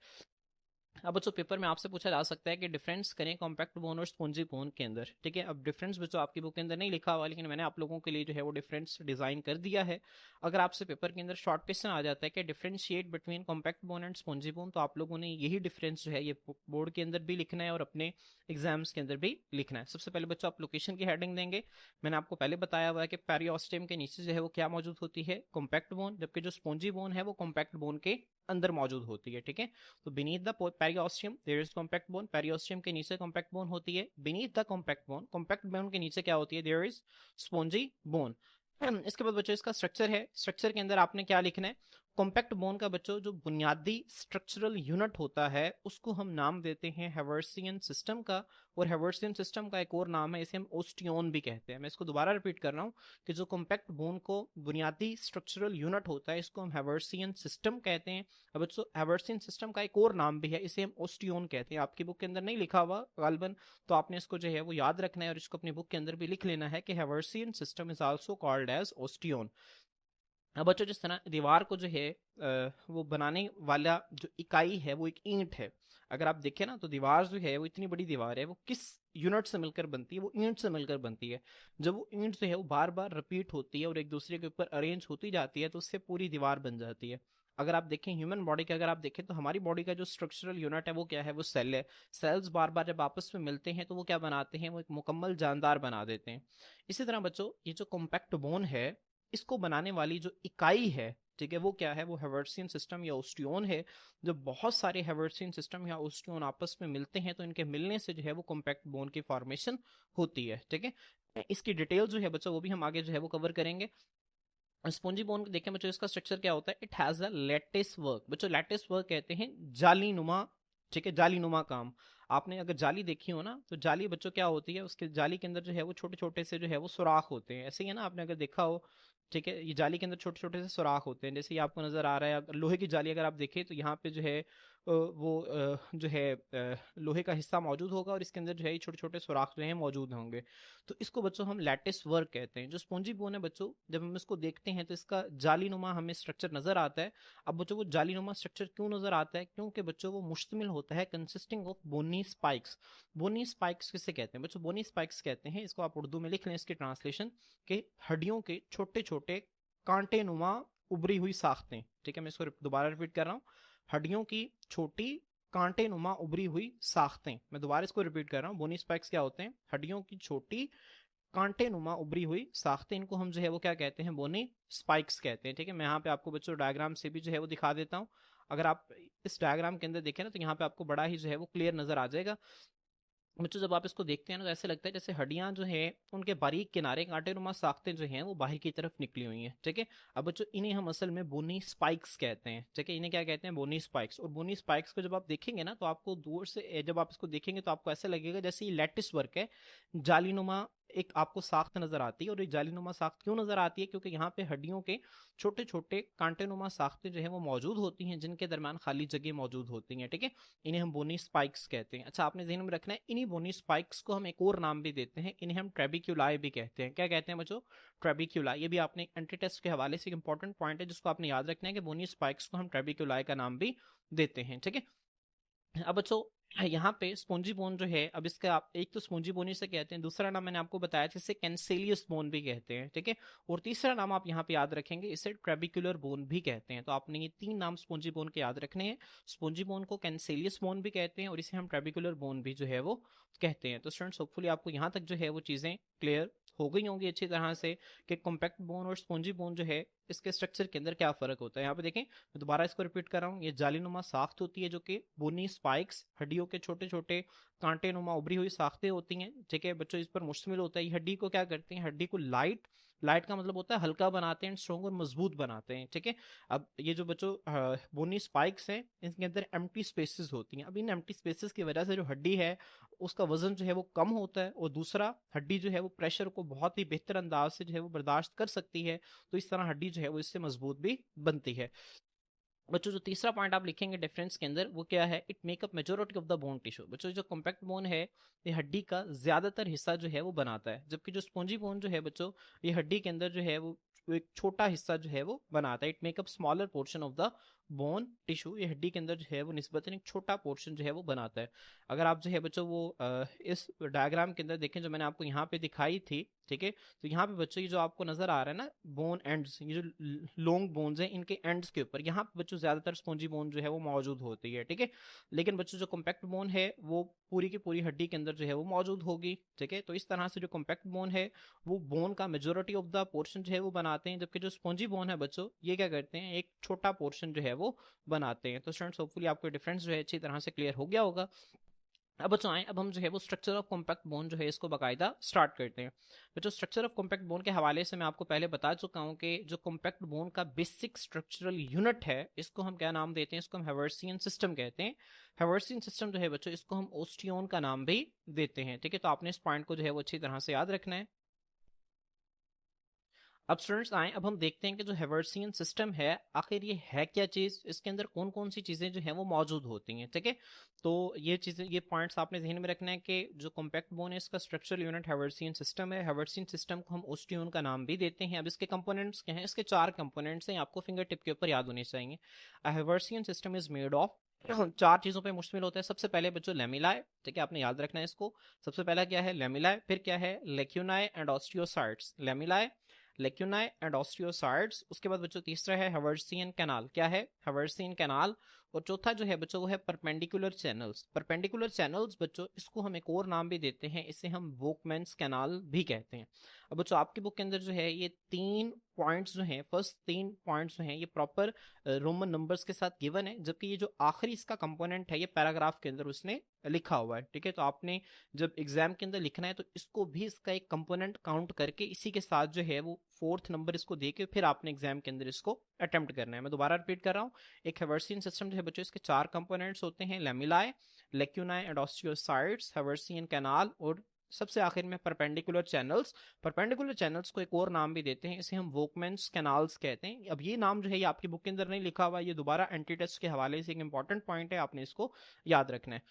[SPEAKER 1] अब बच्चों पेपर में आपसे पूछा जा सकता है कि डिफरेंस करें कॉम्पैक्ट बोन और स्पॉन्जी बोन के अंदर, ठीक है। अब डिफरेंस बच्चों आपकी बुक के अंदर नहीं लिखा हुआ, लेकिन मैंने आप लोगों के लिए जो है वो डिफरेंस डिजाइन कर दिया है। अगर आपसे पेपर के अंदर शॉर्ट क्वेश्चन आ जाता है कि differentiate between compact bone and spongy bone, तो आप लोगों ने यही डिफरेंस जो है ये बोर्ड के अंदर भी लिखना है और अपने एग्जाम्स के अंदर भी लिखना है। सबसे पहले बच्चों आप लोकेशन की हेडिंग देंगे। मैंने आपको पहले बताया हुआ है कि पेरियोस्टियम के नीचे जो है वो क्या मौजूद होती है? कॉम्पैक्ट बोन, जबकि जो स्पॉन्जी बोन है वो कॉम्पैक्ट बोन के अंदर मौजूद होती है, ठीक है। तो beneath the periosteum there is compact bone, periosteum के नीचे कॉम्पैक्ट बोन होती है। Beneath the compact bone, compact bone के नीचे क्या होती है? There is spongy bone. इसके बाद बच्चों इसका स्ट्रक्चर है, स्ट्रक्चर के अंदर आपने क्या लिखना है? कॉम्पैक्ट बोन का बच्चों जो बुनियादी स्ट्रक्चरल यूनिट होता है उसको हम नाम देते हैं हैवर्सियन सिस्टम का, और हैवर्सियन सिस्टम का एक और नाम है, इसे हम ओस्टियोन भी कहते हैं। मैं इसको दोबारा रिपीट कर रहा हूँ कि जो कॉम्पैक्ट बोन को बुनियादी स्ट्रक्चरल यूनिट होता है इसको हम हैवर्सियन सिस्टम कहते हैं। अब बच्चों हैवर्सियन सिस्टम का एक और नाम भी है, इसे हम ओस्टियोन कहते हैं। आपकी बुक के अंदर नहीं लिखा हुआ गालबन, तो आपने इसको जो है वो याद रखना है और इसको अपनी बुक के अंदर भी लिख लेना है कि Haversian system is also called as osteon. अब बच्चों जिस तरह दीवार को जो है वो बनाने वाला जो इकाई है वो एक ईंट है। अगर आप देखें ना तो दीवार जो है वो इतनी बड़ी दीवार है, वो किस यूनिट से मिलकर बनती है? वो ईंट से मिलकर बनती है। जब वो ईंट जो है वो बार बार रिपीट होती है और एक दूसरे के ऊपर अरेंज होती जाती है तो उससे पूरी दीवार बन जाती है। अगर आप देखें ह्यूमन बॉडी का, अगर आप देखें तो हमारी बॉडी का जो स्ट्रक्चरल यूनिट है वो क्या है? वो सेल है। सेल्स बार बार जब आपस में मिलते हैं तो वो क्या बनाते हैं? वो एक मुकम्मल जानदार बना देते हैं। इसी तरह बच्चों ये जो कॉम्पैक्ट बोन है, इसको बनाने वाली जो इकाई है, ठीक है, वो क्या है? वो हेवर्सियन सिस्टम या ओस्टियोन है। जब बहुत सारे हेवर्सियन सिस्टम या ओस्टियोन आपस में मिलते हैं तो इनके मिलने से जो है वो कॉम्पैक्ट बोन की फॉर्मेशन होती है। ठीक है, इसकी डिटेल जो है बच्चों वो भी हम आगे जो है वो कवर करेंगे। स्पॉन्जी बोन को देखें बच्चों, इसका स्ट्रक्चर क्या होता है? It has a lattice work. बच्चों लैटिस वर्क कहते हैं जाली नुमा, ठीक है, जाली नुमा काम। आपने अगर जाली देखी हो ना तो जाली बच्चों क्या होती है? उसके जाली के अंदर जो है वो छोटे छोटे से जो है वो सुराख होते हैं, ऐसे ही है ना, आपने अगर देखा हो। ठीक है, ये जाली के अंदर छोटे छोटे से सुराख होते हैं, जैसे ये आपको नजर आ रहा है। अगर लोहे की जाली अगर आप देखें तो यहाँ पे जो है जो है लोहे का हिस्सा मौजूद होगा और इसके अंदर जो है छोटे छोटे सुराख जो है मौजूद होंगे। तो इसको बच्चों हम लैटिस वर्क कहते हैं। जो स्पॉन्जी बोन है बच्चों, जब हम इसको देखते हैं तो इसका जालीनुमा हमें स्ट्रक्चर नजर आता है। अब बच्चों वो जालीनुमा स्ट्रक्चर क्यों नजर आता है? क्योंकि बच्चों वो मुश्तमिल होता है consisting of bony spikes. Bony spikes किसे कहते हैं बच्चों? बोनी स्पाइक्स कहते हैं, इसको आप उर्दू में लिख लें इसकी ट्रांसलेशन, के हड्डियों के छोटे छोटे कांटे नुमा उभरी हुई साख्तें। ठीक है, मैं इसको दोबारा रिपीट कर रहा हूँ। हड्डियों की छोटी कांटे नुमा उभरी हुई साख्तें। मैं दोबारा इसको रिपीट कर रहा हूँ। बोनी स्पाइक्स क्या होते हैं? हड्डियों की छोटी कांटे नुमा उभरी हुई साख्तें, इनको हम जो है वो क्या कहते हैं? बोनी स्पाइक्स कहते हैं। ठीक है, मैं यहाँ पे आपको बच्चों डायग्राम से भी जो है वो दिखा देता हूँ। अगर आप इस डायग्राम के अंदर देखें ना तो यहाँ पे आपको बड़ा ही जो है वो क्लियर नजर आ जाएगा। बच्चों जब आप इसको देखते हैं ना तो ऐसे लगता है जैसे हड्डियां जो है उनके बारीक किनारे कांटेनुमा साख्तें जो हैं वो बाहर की तरफ निकली हुई हैं। ठीक है, अब बच्चों इन्हें हम असल में बोनी स्पाइक्स कहते हैं। ठीक है, इन्हें क्या कहते हैं? बोनी स्पाइक्स। और बोनी स्पाइक्स को जब आप देखेंगे ना तो आपको दूर से जब आप इसको देखेंगे तो आपको ऐसा लगेगा जैसे ये लैटिस वर्क है, जालीनुमा एक आपको साख्त नजर आती है। और ये जालीनुमा साख्त क्यों नजर आती है? क्योंकि यहाँ पे हड्डियों के छोटे छोटे कांटेनुमा साख्तें जो है वो मौजूद होती हैं, जिनके दरमियान खाली जगह मौजूद होती हैं। ठीक है, इन्हें हम बोनी स्पाइक्स कहते हैं। अच्छा, आपने ध्यान में रखना है, इन्हीं बोनी स्पाइक्स को हम एक और नाम भी देते हैं, इन्हें हम ट्रेबिक्यूलाई भी कहते हैं। क्या कहते हैं बच्चों? ट्रेबिक्यूलाई। ये भी आपने एंटी टेस्ट के हवाले से एक इंपॉर्टेंट पॉइंट है जिसको आपने याद रखना है कि बोनी स्पाइक्स को हम ट्रेबिक्यूलाई का नाम भी देते हैं। ठीक है, अब बच्चों यहाँ पे स्पॉन्जी बोन जो है, अब इसका आप एक तो स्पॉन्जी बोन से कहते हैं, दूसरा नाम मैंने आपको बताया था इसे कैंसेलियस बोन भी कहते हैं। ठीक है, और तीसरा नाम आप यहाँ पे याद रखेंगे, इसे ट्रेबिकुलर बोन भी कहते हैं। तो आपने ये तीन नाम स्पॉन्जी बोन के याद रखने हैं। स्पॉन्जी बोन को कैंसेलियस बोन भी कहते हैं और इसे हम ट्रेबिकुलर बोन भी जो है वो कहते हैं। तो स्टूडेंट्स होपफुली आपको यहाँ तक जो है वो चीजें क्लियर हो गई होंगी अच्छी तरह से कि कॉम्पैक्ट बोन और स्पॉन्जी बोन जो है इसके स्ट्रक्चर के अंदर क्या फर्क होता है। यहाँ पे देखें, मैं दोबारा इसको रिपीट कर रहा हूँ, ये जालीनुमा साख्त होती है जो कि बोनी स्पाइक्स, हड्डियों के छोटे छोटे कांटे नुमा उभरी हुई साख्तें होती हैं। ठीक है बच्चों, इस पर मुश्तमिल होता है। ये हड्डी को क्या करते हैं? हड्डी को लाइट, लाइट का मतलब होता है हल्का बनाते हैं, स्ट्रॉन्ग और मजबूत बनाते हैं। ठीक है, अब ये जो बच्चों बोनी स्पाइक्स हैं इनके अंदर एम्प्टी स्पेसेस होती हैं। अब इन एम्प्टी स्पेसेस की वजह से जो हड्डी है उसका वजन जो है वो कम होता है, और दूसरा हड्डी जो है वो प्रेशर को बहुत ही बेहतर अंदाज से जो है वो बर्दाश्त कर सकती है। तो इस तरह हड्डी जो है वो इससे मजबूत भी बनती है। बच्चों जो तीसरा पॉइंट आप लिखेंगे डिफरेंस के अंदर वो क्या है? It makeup majority of the bone tissue. बच्चों जो कॉम्पैक्ट बोन है ये हड्डी का ज्यादातर हिस्सा जो है वो बनाता है, जबकि जो स्पॉन्जी बोन जो है बच्चों ये हड्डी के अंदर जो है वो एक छोटा हिस्सा जो है वो बनाता है। It makeup smaller portion of the bone tissue. ये हड्डी के अंदर जो है वो निस्बतन एक छोटा पोर्शन जो है वो बनाता है। अगर आप जो है बच्चों वो इस डायग्राम के अंदर देखें जो मैंने आपको यहाँ पे दिखाई थी, ठीक है, तो यहाँ पे बच्चों ये जो आपको नजर आ रहा है ना बोन एंड्स, ये जो लॉन्ग बोन्स हैं इनके एंड्स के ऊपर यहाँ पे बच्चों ज्यादातर स्पॉन्जी बोन जो है वो मौजूद होती है। ठीक है, लेकिन बच्चों जो कॉम्पैक्ट बोन है वो पूरी की पूरी हड्डी के अंदर जो है वो मौजूद होगी। ठीक है, तो इस तरह से जो कॉम्पैक्ट बोन है वो बोन का मेजोरिटी ऑफ द पोर्शन जो है वो बनाते हैं, जबकि जो स्पॉन्जी बोन है बच्चों ये क्या करते हैं? एक छोटा पोर्शन जो है वो बनाते हैं। तो स्टूडेंट्स होपफुली आपको डिफरेंस जो है अच्छी तरह से क्लियर हो गया होगा। अब बच्चों आए, अब हम जो है वो स्ट्रक्चर ऑफ कॉम्पैक्ट बोन जो है इसको बाकायदा स्टार्ट करते हैं। बच्चों स्ट्रक्चर ऑफ कॉम्पैक्ट बोन के हवाले से मैं आपको पहले बता चुका हूं कि जो कॉम्पैक्ट बोन का बेसिक स्ट्रक्चरल यूनिट है इसको हम क्या नाम देते हैं? इसको हम हेवर्सियन सिस्टम कहते हैं। हेवर्सियन सिस्टम जो है बच्चों इसको हम ओस्टियोन का नाम भी देते हैं। ठीक है, तो आपने इस पॉइंट को जो है वो अच्छी तरह से याद रखना है। अब स्टूडेंट्स आए, अब हम देखते हैं कि जो हेवर्सियन सिस्टम है आखिर ये है क्या चीज, इसके अंदर कौन कौन सी चीजें जो है वो मौजूद होती हैं। ठीक है, तो ये चीजें, ये पॉइंट्स आपने ध्यान में रखना है कि जो कॉम्पैक्ट बोन है इसका स्ट्रक्चरल यूनिट हेवर्सियन सिस्टम है। हेवर्सियन सिस्टम को हम ओस्टियोन का नाम भी देते हैं। अब इसके कंपोनेंट्स क्या हैं, इसके 4 कंपोनेंट्स हैं, आपको फिंगर टिप के ऊपर याद होने चाहिए। हेवर्सियन सिस्टम इज मेड ऑफ 4 चीजों पे मुश्तमिल होता है। सबसे पहले बच्चों लेमिलाए, ठीक है, आपने याद रखना है इसको। सबसे पहला क्या है, लेमिलाए, फिर क्या है, lacunae and osteocytes. Lamellae, lacunae and osteocytes. उसके बाद बच्चों तीसरा है हेवर्सियन कैनाल, क्या है, हेवर्सियन कैनाल। और चौथा जो है बच्चों वो है परपेंडिकुलर चैनल्स। परपेंडिकुलर चैनल्स बच्चों इसको हम एक और नाम भी देते हैं, इसे हम वोकमैन्स कैनाल भी कहते हैं। अब बच्चों आपकी बुक के अंदर जो है ये 3 पॉइंट्स जो हैं, फर्स्ट 3 पॉइंट्स जो हैं ये प्रॉपर रोमन नंबर्स के साथ गिवन है, जबकि ये जो आखिरी इसका कंपोनेंट है ये पैराग्राफ के अंदर उसने लिखा हुआ है। ठीक है, तो आपने जब एग्जाम के अंदर लिखना है तो इसको भी इसका एक कंपोनेंट काउंट करके इसी के साथ जो है वो 4th नंबर इसको देके फिर आपने एग्जाम के अंदर इसको अटेम्प्ट करना है। मैं दोबारा रिपीट कर रहा हूँ, एक हेवर्सियन सिस्टम जो है बच्चों इसके 4 कंपोनेंट्स होते हैं, लेमिलाए, लेक्यूनाई एंड ऑस्टियोसाइट्स, हेवर्सियन कैनाल और सबसे आखिर में परपेंडिकुलर चैनल्स। परपेंडिकुलर चैनल्स को एक और नाम भी देते हैं, इसे हम वोकमैन्स कैनाल्स कहते हैं। अब ये नाम जो है ये आपकी बुक के अंदर नहीं लिखा हुआ, ये दोबारा एंटी टेस्ट के हवाले से एक इंपॉर्टेंट पॉइंट है, आपने इसको याद रखना है।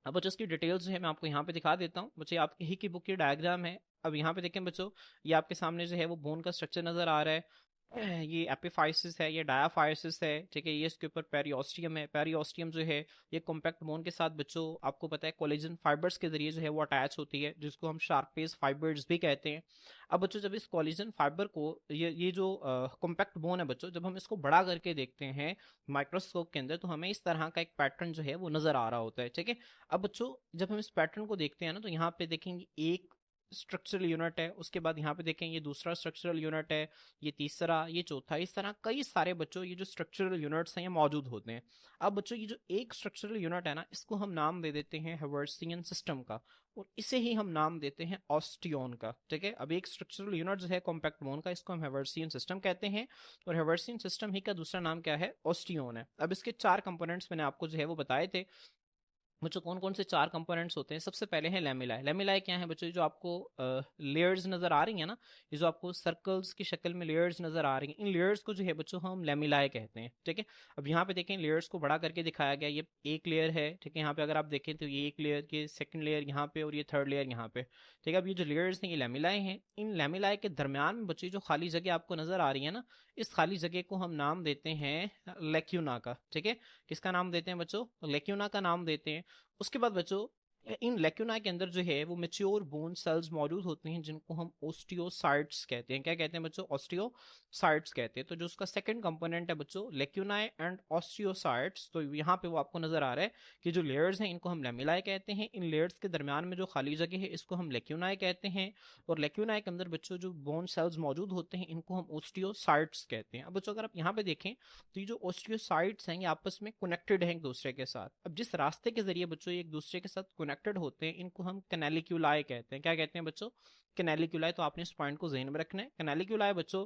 [SPEAKER 1] अब बच्चों इसकी डिटेल्स जो है मैं आपको यहाँ पे दिखा देता हूँ। बच्चे आपकी ही की बुक की डायग्राम है। अब यहाँ पे देखें बच्चों, ये आपके सामने जो है वो बोन का स्ट्रक्चर नजर आ रहा है। ये एपिफाइसिस है, ये डायाफाइसिस है, ठीक है, ये इसके ऊपर पेरियोस्टियम है। पेरियोस्टियम जो है ये कॉम्पैक्ट बोन के साथ बच्चों आपको पता है कोलेजन फाइबर्स के जरिए जो है वो अटैच होती है, जिसको हम शार्पेज फाइबर्स भी कहते हैं। अब बच्चों जब इस कोलेजन फाइबर को, ये जो कॉम्पैक्ट बोन है बच्चों, जब हम इसको बड़ा करके देखते हैं माइक्रोस्कोप के अंदर तो हमें इस तरह का एक पैटर्न जो है वो नजर आ रहा होता है। ठीक है, अब बच्चों जब हम इस पैटर्न को देखते हैं ना तो यहाँ पे देखेंगे एक स्ट्रक्चरल यूनिट है, उसके बाद यहाँ पे देखें ये दूसरा स्ट्रक्चरल यूनिट है, ये तीसरा, ये चौथा, इस तरह कई सारे बच्चों ये जो स्ट्रक्चरल यूनिट्स हैं ये मौजूद होते हैं। अब बच्चों ये जो एक स्ट्रक्चरल यूनिट है ना इसको हम नाम दे देते हैं हेवर्सियन सिस्टम का, और इसे ही हम नाम देते हैं ऑस्टियोन का। ठीक है, अब एक स्ट्रक्चरल यूनिट जो है कॉम्पैक्ट बोन का, इसको हम हेवर्सियन सिस्टम कहते हैं, और हेवर्सियन सिस्टम ही का दूसरा नाम क्या है, ऑस्टियोन है। अब इसके 4 कंपोनेंट्स मैंने आपको जो है वो बताए थे। बच्चों कौन कौन से 4 कंपोनेंट्स होते हैं, सबसे पहले है लेमिलाए। लेमिलाए क्या है बच्चों, ये जो आपको लेयर्स नजर आ रही है ना, ये जो आपको सर्कल्स की शक्ल में लेयर्स नजर आ रही हैं, इन लेयर्स को जो है बच्चों हम लेमिलाए कहते हैं। ठीक है, अब यहाँ पे देखें लेयर्स को बड़ा करके दिखाया गया, ये एक लेयर है, ठीक है, यहाँ पे अगर आप देखें तो ये एक लेयर के सेकंड लेयर यहाँ पे और ये थर्ड लेयर यहाँ पे। ठीक है, अब ये जो लेयर्स हैं ये लेमिलाए हैं। इन लेमिलाए के दरमियान में बच्चों जो खाली जगह आपको नजर आ रही है ना, इस खाली जगह को हम नाम देते हैं लेक्यूना का। ठीक है, किसका नाम देते हैं बच्चों, लेक्यूना का नाम देते हैं। उसके बाद बच्चों इन लेक्यूना के अंदर जो है वो मेच्योर बोन सेल्स मौजूद होते हैं, जिनको हम ओस्टियोसाइट्स कहते हैं। क्या कहते हैं बच्चों, ओस्टियोसाइट्स कहते हैं। तो जो उसका सेकंड कंपोनेंट है बच्चों लेक्यूनाई एंड ओस्टियोसाइट्स, तो यहाँ पे वो आपको नजर आ रहा है कि जो लेयर्स हैं इनको हम लेमिलाए कहते हैं, इन लेयर्स के दरमियान में जो खाली जगह है इसको हम लेक्यूनाई कहते हैं, और लेक्यूनाई के अंदर बच्चों जो बोन सेल्स मौजूद होते हैं इनको हम ओस्टियोसाइट्स कहते हैं। अब बच्चों अगर आप यहाँ पे देखें तो ये जो ओस्टियोसाइट्स हैं ये आपस में कनेक्टेड हैं एक दूसरे के साथ। अब जिस रास्ते के जरिए बच्चों एक दूसरे के साथ कनेक्टेड होते हैं इनको हम कैनालिक्यूलाई कहते हैं। क्या कहते हैं बच्चों, कैनालिक्यूलाई। तो आपने इस पॉइंट को ज़हन में रखना है। कैनालिक्यूलाई बच्चों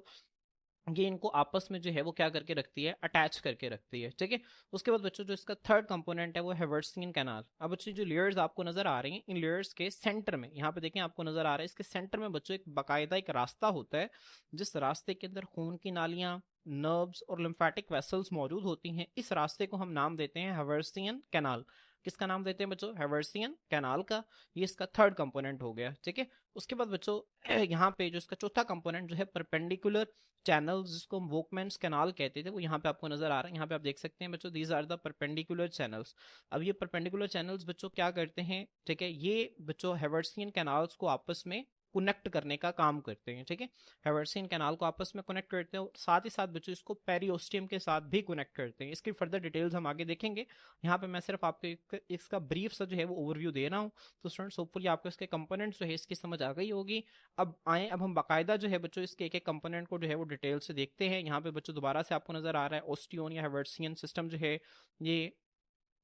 [SPEAKER 1] ये इनको आपस में जो है वो क्या करके रखती है, अटैच करके रखती है। ठीक है, उसके बाद बच्चों जो इसका थर्ड कंपोनेंट है वो हेवर्सियन कैनाल। अब बच्चों जो लेयर्स आपको नजर आ रही हैं इन लेयर्स के सेंटर में, यहाँ पे देखें आपको नजर आ रहा है, इसके सेंटर में बच्चों एक बाकायदा एक रास्ता होता है, जिस रास्ते के अंदर खून की नालियां, नर्व्स और लिम्फेटिक वेसल्स मौजूद होती हैं। इस रास्ते को हम नाम देते हैं हेवर्सियन कैनाल। किसका नाम देते हैं बच्चों, हेवर्सियन कैनाल का। ये इसका थर्ड कंपोनेंट हो गया। ठीक है, उसके बाद बच्चों यहाँ पे जो इसका चौथा कंपोनेंट जो है परपेंडिकुलर चैनल्स, जिसको हम वोकमैन्स कैनाल कहते थे, वो यहाँ पे आपको नजर आ रहा है। यहाँ पे आप देख सकते हैं बच्चों, these are the perpendicular channels. अब ये परपेंडिकुलर चैनल्स बच्चों क्या करते हैं, ठीक है, ये बच्चों हेवर्सियन कैनाल्स को आपस में कनेक्ट करने का काम करते हैं। ठीक है, हेवर्सियन कैनाल को आपस में कनेक्ट करते हैं, और साथ ही साथ बच्चों इसको पेरियोस्टियम के साथ भी कनेक्ट करते हैं। इसकी फर्दर डिटेल्स हम आगे देखेंगे। यहाँ पे मैं सिर्फ आपको इसका ब्रीफ सा जो है वो ओवरव्यू दे रहा हूँ। तो स्टूडेंट्स होपफुली आपको इसके कंपोनेंट्स जो है इसकी समझ आ गई होगी। अब हम बाकायदा जो है बच्चों इसके एक एक कंपोनेंट को जो है वो डिटेल से देखते हैं। यहाँ पे बच्चों दोबारा से आपको नजर आ रहा है ओस्टियोन या हेवर्सियन सिस्टम जो है ये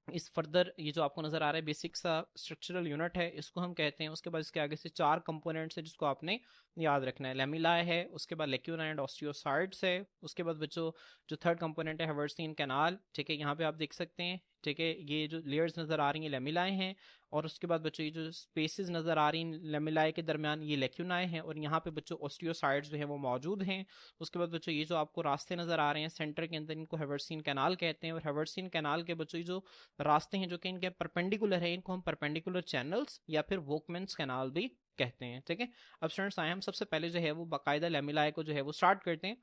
[SPEAKER 1] इस फर्दर ये जो आपको नजर आ रहा है बेसिक सा स्ट्रक्चरल यूनिट है, इसको हम कहते हैं। उसके बाद इसके आगे से 4 कंपोनेंट्स है जिसको आपने याद रखना है। लेमिलाए है, उसके बाद लेक्यूना एंड ऑस्टियोसाइट्स है, उसके बाद बच्चों जो थर्ड कंपोनेंट है हेवर्सियन कैनाल। ठीक है, यहाँ पे आप देख सकते हैं ठीक है, ये जो लेयर्स नजर आ रही हैं लेमिलाए हैं, और उसके बाद बच्चों ये जो स्पेसेस नजर आ रही हैं लेमिलाए के दरमियान ये लेक्यूनाए हैं, और यहाँ पे बच्चों ऑस्टियोसाइड्स जो है वो मौजूद हैं। उसके बाद बच्चों ये जो आपको रास्ते नजर आ रहे हैं सेंटर के अंदर, इनको हेवर्सिन कैनाल कहते हैं, और हेवर्सिन कैनाल के बच्चों ये जो रास्ते हैं जो कि इनके परपेंडिकुलर है, इनको हम परपेंडिकुलर चैनल्स या फिर वोकमेंस कैनाल भी कहते हैं। ठीक है, अब स्टूडेंट्स आए हम सबसे पहले जो है वो बाकायदा लेमिलाए को जो है वो स्टार्ट करते हैं।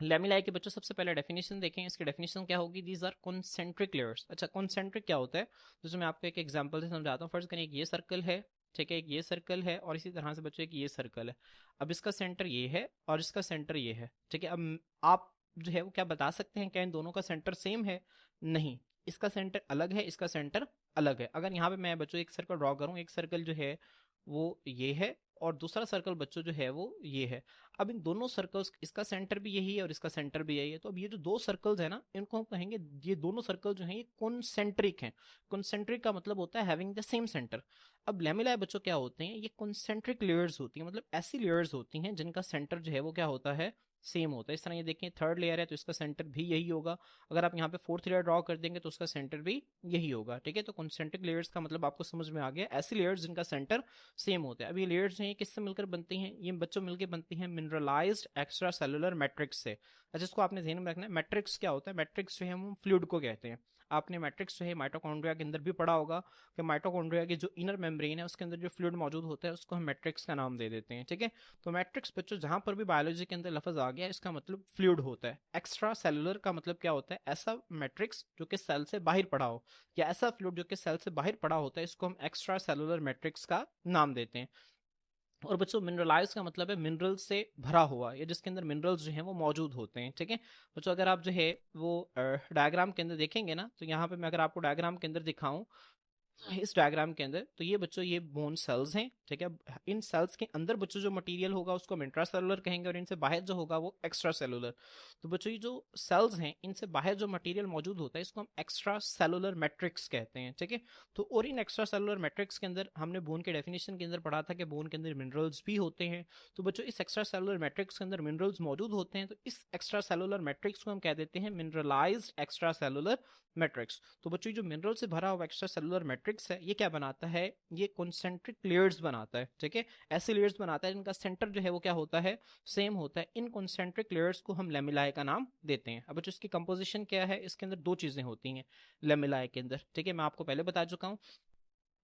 [SPEAKER 1] लेमिलाए के बच्चों सबसे पहले डेफिनेशन देखें, इसकी डेफिनेशन क्या होगी, दीज आर कॉन्सेंट्रिक लेयर्स। अच्छा, कॉन्सेंट्रिक क्या होता है, जैसे मैं आपको एक एग्जांपल से समझाता हूँ। फर्ज करें एक ये सर्कल है, ठीक है, एक ये सर्कल है, और इसी तरह से बच्चों एक ये सर्कल है। अब इसका सेंटर ये है और इसका सेंटर ये है, ठीक है। अब आप जो है वो क्या बता सकते हैं, क्या इन दोनों का सेंटर सेम है? नहीं, इसका सेंटर अलग है, इसका सेंटर अलग है। अगर यहाँ पे मैं बच्चों एक सर्कल ड्रॉ करूँ, एक सर्कल जो है वो ये है और दूसरा सर्कल बच्चों जो है वो ये है। अब इन दोनों सर्कल्स, इसका सेंटर भी यही है और इसका सेंटर भी यही है, तो अब ये जो दो सर्कल्स है ना, इनको हम कहेंगे, ये दोनों सर्कल जो हैं ये कॉन्सेंट्रिक हैं। कॉन्सेंट्रिक का मतलब होता है हैविंग द सेम सेंटर। अब लेमिलाए बच्चों क्या होते हैं, ये कॉन्सेंट्रिक लेयर्स होती हैं, मतलब ऐसी लेयर्स होती हैं जिनका सेंटर जो है वो क्या होता है, सेम होता है। इस तरह ये देखें, थर्ड लेयर है तो इसका सेंटर भी यही होगा। अगर आप यहाँ पे फोर्थ लेयर ड्रॉ कर देंगे तो उसका सेंटर भी यही होगा। ठीक है, तो कॉन्सेंट्रिक लेयर्स का मतलब आपको समझ में आ गया, ऐसी लेयर्स जिनका सेंटर सेम होता है। अब ये लेयर्स हैं, ये किससे मिलकर बनती हैं, ये बच्चों मिलकर बनती हैं मिनरलाइज्ड एक्स्ट्रा सेलुलर मैट्रिक्स से। अच्छा, इसको आपने ध्यान में रखना है, मैट्रिक्स क्या होता है, मैट्रिक्स जो है हम फ्लूइड को कहते हैं। आपने मैट्रिक्स जो है माइटोकॉन्ड्रिया के अंदर भी पढ़ा होगा कि माइटोकॉन्ड्रिया की जो इनर मेम्ब्रेन है उसके अंदर जो फ्लूइड मौजूद होता है उसको हम मैट्रिक्स का नाम दे देते हैं। ठीक है, तो मैट्रिक्स बच्चों जहां पर भी बायोलॉजी के अंदर लफ्ज आ गया इसका मतलब फ्लूइड होता है। एक्स्ट्रा सेलुलर का मतलब क्या होता है, ऐसा मैट्रिक्स जो कि सेल से बाहर पड़ा हो, या ऐसा फ्लूइड जो कि सेल से बाहर पड़ा होता है, इसको हम एक्स्ट्रा सेलुलर मैट्रिक्स का नाम देते हैं। और बच्चों मिनरलाइज का मतलब है मिनरल से भरा हुआ, या जिसके अंदर मिनरल्स जो हैं वो मौजूद होते हैं। ठीक है बच्चों, अगर आप जो है वो डायग्राम के अंदर देखेंगे ना, तो यहाँ पे मैं अगर आपको डायग्राम के अंदर दिखाऊं, इस डायग्राम के अंदर, तो ये बच्चों ये बोन सेल्स हैं। ठीक है, इन सेल्स के अंदर बच्चों जो मटेरियल होगा उसको हम इंट्रासेलुलर कहेंगे, और इनसे बाहर जो होगा वो एक्स्ट्रा सेलुलर। तो बच्चों ये जो सेल्स हैं इनसे बाहर जो मटेरियल मौजूद होता है इसको हम एक्स्ट्रा सेलुलर मैट्रिक्स कहते हैं। ठीक है, तो और इन एक्स्ट्रा सेलुलर मैट्रिक्स के अंदर हमने बोन के डेफिनेशन के अंदर पढ़ा था कि बोन के अंदर मिनरल्स भी होते हैं। तो बच्चों इस एक्स्ट्रा सेलुलर मैट्रिक्स के अंदर मिनरल्स मौजूद होते हैं, तो इस एक्स्ट्रा सेलुलर मैट्रिक्स को हम कह देते हैं मिनरलाइज्ड एक्स्ट्रा सेलुलर मैट्रिक्स। तो बच्चों जो मिनरल से भरा हुआ एक्स्ट्रा सेलुलर मैट्रिक्स है ये क्या बनाता है, ये कॉन्सेंट्रिक लेयर्स बनाता है। ठीक है, ऐसे लेयर्स बनाता है जिनका सेंटर जो है वो क्या होता है, सेम होता है। इन कॉन्सेंट्रिक लेयर्स को हम लेमिलाए का नाम देते हैं। अब बच्चों इसकी कंपोजिशन क्या है, इसके अंदर दो चीजें होती हैं लेमिलाए के अंदर। ठीक है, मैं आपको पहले बता चुका हूँ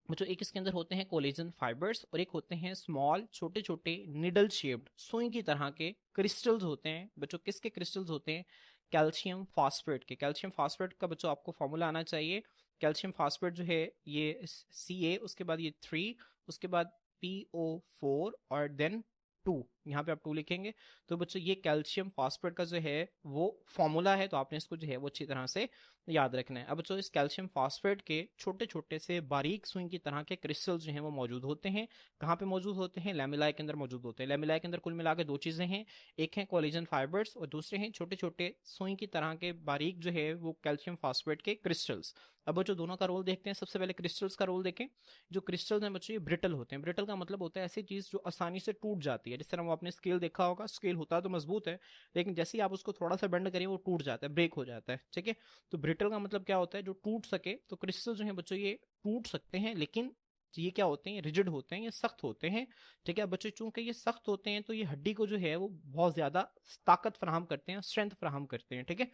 [SPEAKER 1] बच्चों, एक इसके अंदर होते हैं कोलेजन फाइबर्स और एक होते हैं स्मॉल छोटे छोटे निडल शेप्ड सुई की तरह के क्रिस्टल्स होते हैं। बच्चों किसके क्रिस्टल्स होते हैं, कैल्शियम फास्फेट के। कैल्शियम फास्फेट का बच्चों आपको फॉर्मूला आना चाहिए। कैल्शियम फास्फेट जो है ये Ca, उसके बाद ये 3, उसके बाद PO4 और देन 2, यहाँ पे आप 2 लिखेंगे। तो बच्चों ये कैल्शियम फास्फेट का जो है वो फॉर्मूला है, तो आपने इसको जो है वो अच्छी तरह से याद रखना है। अब बच्चों इस कैल्शियम फास्फेट के छोटे छोटे से बारीक सुई की तरह के क्रिस्टल्स जो हैं वो मौजूद होते हैं। कहाँ पे मौजूद होते हैं, लेमिलाए के अंदर मौजूद होते हैं। लेमिलाए के अंदर कुल मिला के दो चीजें हैं, एक है कोलेजन फाइबर्स और दूसरे हैं छोटे छोटे सुई की तरह के बारीक जो है वो कैल्शियम फास्फेट के क्रिस्टल्स। अब बच्चों दोनों का रोल देखते हैं। सबसे पहले क्रिस्टल्स का रोल देखें। जो क्रिस्टल्स हैं बच्चों ये ब्रिटल होते हैं। ब्रिटल का मतलब होता है ऐसी चीज जो आसानी से टूट जाती है। जिस तरह वो आपने स्केल देखा होगा, स्केल होता है तो मजबूत है, लेकिन जैसे ही आप उसको थोड़ा सा बेंड करें वो टूट जाता है, ब्रेक हो जाता है। ठीक है, तो ब्रिटल का मतलब क्या होता है, जो टूट सके। तो क्रिस्टल जो है बच्चों ये टूट सकते हैं, लेकिन ये क्या होते हैं, रिजिड होते हैं, ये सख्त होते हैं। ठीक है बच्चों, चूंकि ये सख्त होते हैं तो ये हड्डी को जो है वो बहुत ज्यादा ताकत फराहम करते हैं, स्ट्रेंथ फराहम करते हैं। ठीक है,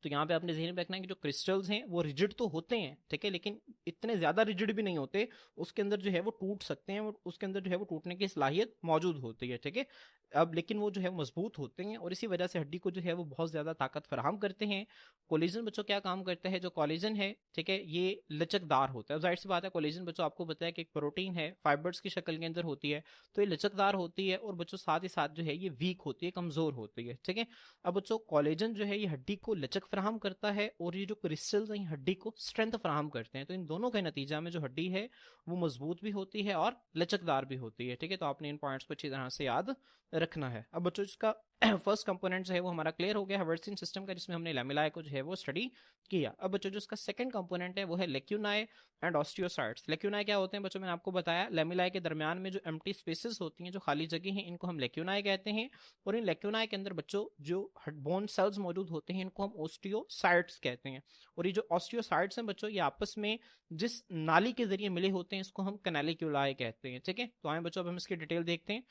[SPEAKER 1] तो यहाँ पे आपने ध्यान में रखना है कि जो क्रिस्टल्स हैं वो रिजिड तो होते हैं, ठीक है, लेकिन इतने ज्यादा रिजिड भी नहीं होते। उसके अंदर जो है वो टूट सकते हैं, और उसके अंदर जो है वो टूटने की सलाहियत मौजूद होती है। ठीक है, अब लेकिन वो जो है मजबूत होते हैं और इसी वजह से हड्डी को जो है वो बहुत ज्यादा ताकत फराहम करते हैं। कोलेजन बच्चों क्या काम करता है, जो कोलेजन है ठीक है ये लचकदार होता है। जाहिर सी बात है, कोलेजन बच्चों आपको बताया कि एक प्रोटीन है, फाइबर्स की शक्ल के अंदर होती है, तो ये लचकदार होती है, और बच्चों साथ ही साथ जो है ये वीक होती है, कमजोर होती है। ठीक है, अब बच्चों कोलेजन जो है ये हड्डी को लचक फराहम करता है, और ये जो क्रिस्टल्स हैं हड्डी को स्ट्रेंथ फराहम करते हैं। तो इन दोनों के नतीजा में जो हड्डी है वो मजबूत भी होती है और लचकदार भी होती है। ठीक है, तो आपने इन पॉइंट्स को अच्छी तरह से याद रखना है। अब बच्चों इसका फर्स्ट कंपोनेंट जो है वो हमारा क्लियर हो गया हर्ट्जियन सिस्टम का, जिसमें हमने लैमेलाए को जो है वो स्टडी किया। अब बच्चों जो इसका सेकंड कंपोनेंट है वो है लेक्यूनाए एंड ऑस्टियोसाइट्स। लेक्यूनाए क्या होते हैं बच्चों, मैंने आपको बताया लैमेलाए के दरमियान में जो एम्प्टी स्पेसेस होती हैं, जो खाली जगह हैं, इनको हम लेक्यूनाए कहते हैं। और इन लेक्यूनाए के अंदर बच्चों जो बोन सेल्स मौजूद होते हैं इनको हम ऑस्टियोसाइट्स कहते हैं। और ये जो ऑस्टियोसाइट्स हैं बच्चों, ये आपस में जिस नाली के जरिए मिले होते हैं इसको हम कैनालिक्यूलाए कहते हैं। ठीक है, तो आए बच्चों अब हम इसकी डिटेल देखते हैं।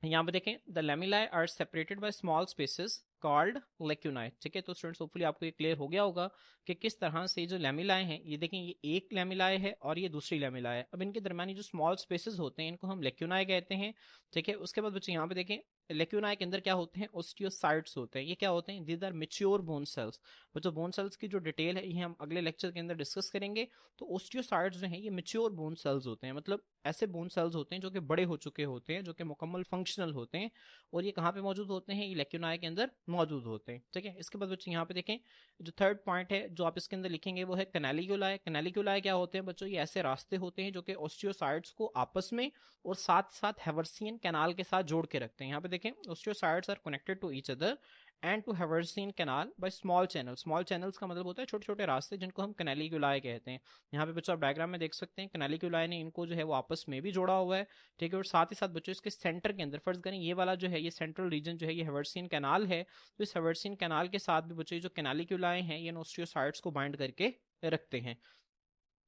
[SPEAKER 1] यहाँ पे देखें, the lamellae are separated by small spaces called lacunae. ठीक है, तो स्टूडेंट्स होपफुली आपको ये क्लियर हो गया होगा कि किस तरह से जो लेमिलाe हैं, ये देखें ये एक लेमिलाe है और ये दूसरी लेमिलाe है। अब इनके दरमियान जो स्मॉल स्पेसेस होते हैं इनको हम लेक्यूनाe कहते हैं। ठीक है, उसके बाद बच्चे यहाँ पे देखें लेक्यूनाe के अंदर क्या होते हैं, ओस्टियोसाइट्स होते हैं। ये क्या होते हैं, these are mature bone cells. बच्चों बोन सेल्स की जो डिटेल है ये हम अगले लेक्चर के अंदर डिस्कस करेंगे। तो ओस्टियोसाइट्स जो हैं ये मेच्योर बोन सेल्स होते हैं, मतलब ऐसे बोन सेल्स होते हैं जो कि बड़े हो चुके होते हैं, जो कि मुकम्मल फंक्शनल होते हैं। और ये कहाँ पे मौजूद होते हैं, ये लेक्यूनाe के अंदर मौजूद होते हैं। ठीक है, इसके बाद बच्चों यहाँ पे देखें जो थर्ड पॉइंट है जो आप इसके अंदर लिखेंगे वो है कैनालिक्यूलाe। कैनालिक्यूलाe क्या होते हैं बच्चों, ये ऐसे रास्ते होते हैं जो कि ओस्टियोसाइट्स को आपस में और साथ साथ हेवर्सियन कैनाल के साथ जोड़ के रखते हैं। यहाँ पे देखें osteocytes are connected to each other and to Haversian canal by small channel. Small channels का मतलब होता है छोटे छोटे रास्ते, जिनको हम कैनालिक्यूलाe कहते हैं। यहाँ पे बच्चों आप डायग्राम में देख सकते हैं कैनालिक्यूलाe ने इनको जो है वो आपस में भी जोड़ा हुआ है। ठीक है, और साथ ही साथ बच्चों इसके सेंटर के अंदर फर्ज करें ये वाला जो है ये सेंट्रल रीजन जो है ये हेवर्सियन कैनाल है। तो इस हेवर्सियन कैनाल के साथ भी बच्चों जो कैनालिक्यूलाe हैं ये ओस्टियोसाइट्स को बाइंड करके रखते हैं।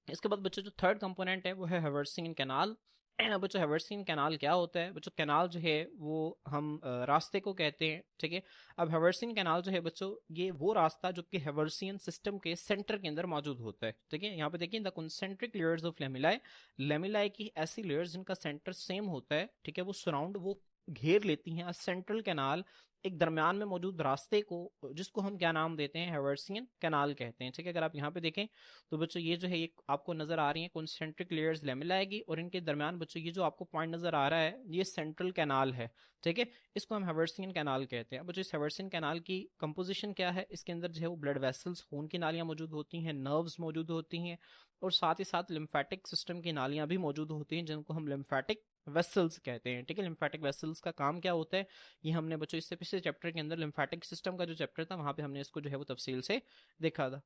[SPEAKER 1] इसके बाद बच्चों जो थर्ड कंपोनेंट है वो है हेवर्सियन कैनाल। बच्चों हेवर्सियन कैनाल क्या होता है बच्चों, कैनाल जो है वो हम रास्ते को कहते हैं। ठीक है, अब हेवर्सियन कैनाल जो है बच्चों ये वो रास्ता जो कि हेवर्सियन सिस्टम के सेंटर के अंदर मौजूद होता है। ठीक है, यहाँ पे देखिए द कंसेंट्रिक लेयर्स ऑफ लेमिलाe। लेमिलाe की ऐसी लेयर्स जिनका सेंटर सेम होता है, ठीक है, वो सराउंड वो घेर लेती हैं सेंट्रल कैनाल, एक दरमियान में मौजूद रास्ते को, जिसको हम क्या नाम देते हैं, हेवर्सियन कैनाल कहते हैं। ठीक है, अगर आप यहाँ पे देखें तो बच्चों ये जो है ये आपको नजर आ रही है कॉन्सेंट्रिक लेयर्स लेमिलाe की, और इनके दरमियान बच्चों ये जो आपको पॉइंट नजर आ रहा है ये सेंट्रल कैनाल है। ठीक है, इसको हम हेवर्सियन कैनाल कहते हैं। बच्चों इस हेवर्सियन कैनाल की कंपोजिशन क्या है, इसके अंदर जो है वो ब्लड वेसल्स, खून की नालियां मौजूद होती हैं, नर्व्स मौजूद होती हैं, और साथ ही साथ लिम्फेटिक सिस्टम की नालियां भी मौजूद होती हैं जिनको हम लिम्फेटिक वेसल्स कहते हैं। ठीक है, लिम्फेटिक वेसल्स का काम क्या होता है ये हमने बच्चों इससे पिछले चैप्टर के अंदर लिम्फेटिक सिस्टम का जो चैप्टर था वहां पे हमने इसको जो है वो तफसील से देखा था।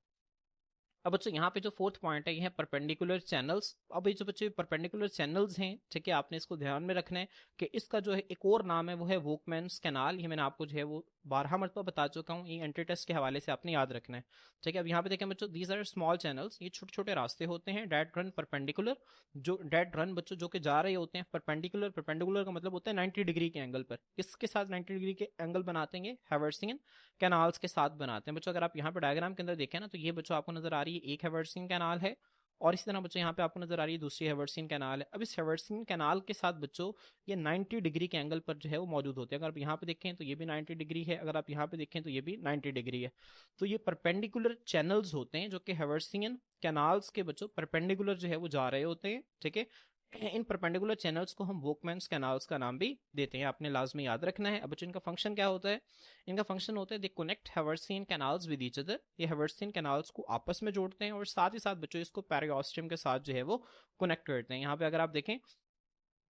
[SPEAKER 1] अब बच्चों यहाँ पे जो फोर्थ पॉइंट है ये है परपेंडिकुलर चैनल्स। अब ये जो बच्चे परपेंडिकुलर चैनल्स हैं, ठीक है, आपने इसको ध्यान में रखना है कि इसका जो है एक और नाम है वो है वोकमैन्स कैनाल। ये मैंने आपको जो है वो 12 मरतबा बता चुका हूँ, ये एंट्री टेस्ट के हवाले से आपने याद रखना है। ठीक है, अब यहाँ पे देखें बच्चों दीज आर स्मॉल चैनल्स, ये छोटे छोटे रास्ते होते हैं डेट रन परपेंडिकुलर, जो डेट रन बच्चों जो कि जा रहे होते हैं परपेंडिकुलर। परपेंडिकुलर का मतलब होता है 90 डिग्री के एंगल पर। किसके साथ 90 डिग्री के एंगल बनाते हैं, हेवर्सियन कैनाल्स के साथ बनाते हैं। बच्चों अगर आप यहाँ पे डायग्राम के अंदर देखें ना तो ये बच्चों आपको नजर आ रही है एक हेवर्सियन कैनाल है, और इसी तरह बच्चों यहाँ पे आपको नजर आ रही है दूसरी हेवर्सियन कैनाल है। अब इस हेवर्सियन कैनाल के साथ बच्चों ये 90 डिग्री के एंगल पर जो है वो मौजूद होते हैं। अगर आप यहाँ पे देखें तो ये भी 90 डिग्री है, अगर आप यहाँ पे देखें तो ये भी 90 डिग्री है। तो ये परपेंडिकुलर चैनल्स होते हैं जो कि हेवर्सियन कैनाल्स के बच्चों परपेंडिकुलर जो है वो जा रहे होते हैं। ठीक है, इन परपेंडिकुलर चैनल्स को हम वोकमैन्स कैनाल्स का नाम भी देते हैं, आपने लाजमी याद रखना है। अब बच्चों इनका फंक्शन क्या होता है, इनका फंक्शन होता है they connect Haversian canals with each other. ये हेवर्सियन कैनाल्स को आपस में जोड़ते हैं और साथ ही साथ बच्चों इसको पेरियोस्टियम के साथ जो है वो कनेक्ट करते हैं। यहाँ पे अगर आप देखें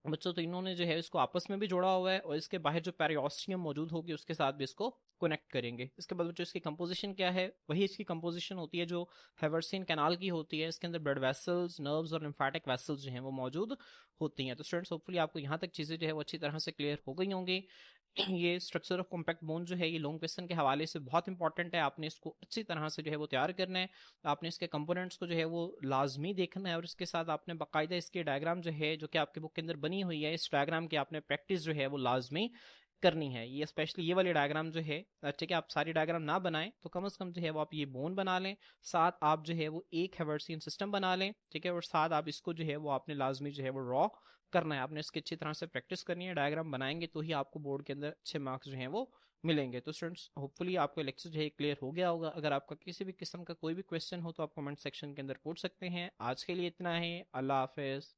[SPEAKER 1] बच्चों तो इन्होंने जो है इसको आपस में भी जोड़ा हुआ है, और इसके बाहर जो पेरियोस्टियम मौजूद होगी उसके साथ भी इसको कनेक्ट करेंगे। इसके बाद बच्चों इसकी कंपोजिशन क्या है, वही इसकी कंपोजिशन होती है जो हेवर्सियन कैनाल की होती है। इसके अंदर ब्लड वेसल्स, नर्व्स और लिम्फेटिक वेसल्स जो हैं वो मौजूद होती हैं। तो स्टूडेंट्स होपफुली आपको यहाँ तक चीज़ें जो है वो अच्छी तरह से क्लियर हो गई होंगी। ये स्ट्रक्चर ऑफ कॉम्पैक्ट बोन जो है ये लॉन्ग क्वेश्चन के हवाले से बहुत इंपॉर्टेंट है, आपने इसको अच्छी तरह से जो है वो तैयार करना है। आपने इसके कंपोनेंट्स को जो है वो लाजमी देखना है, और इसके साथ आपने बाकायदा इसके डायग्राम जो है जो कि आपके बुक के अंदर बनी हुई है, इस डायग्राम की आपने प्रैक्टिस जो है वो लाजमी करनी है। ये स्पेशली ये वाली डायग्राम जो है, ठीक है, आप सारी डायग्राम ना बनाएं तो कम से कम जो है वो आप ये बोन बना लें, साथ आप जो है वो एक हेवर्सियन सिस्टम बना लें। ठीक है, और साथ आप इसको जो है वो आपने लाजमी जो है वो ड्रॉ करना है, आपने इसकी अच्छी तरह से प्रैक्टिस करनी है। डायग्राम बनाएंगे तो ही आपको बोर्ड के अंदर अच्छे मार्क्स जो हैं वो मिलेंगे। तो स्टूडेंट्स होपफुली आपको लेक्चर जो है क्लियर हो गया होगा। अगर आपका किसी भी किस्म का कोई भी क्वेश्चन हो तो आप कमेंट सेक्शन के अंदर पूछ सकते हैं। आज के लिए इतना ही, अल्लाह हाफिज।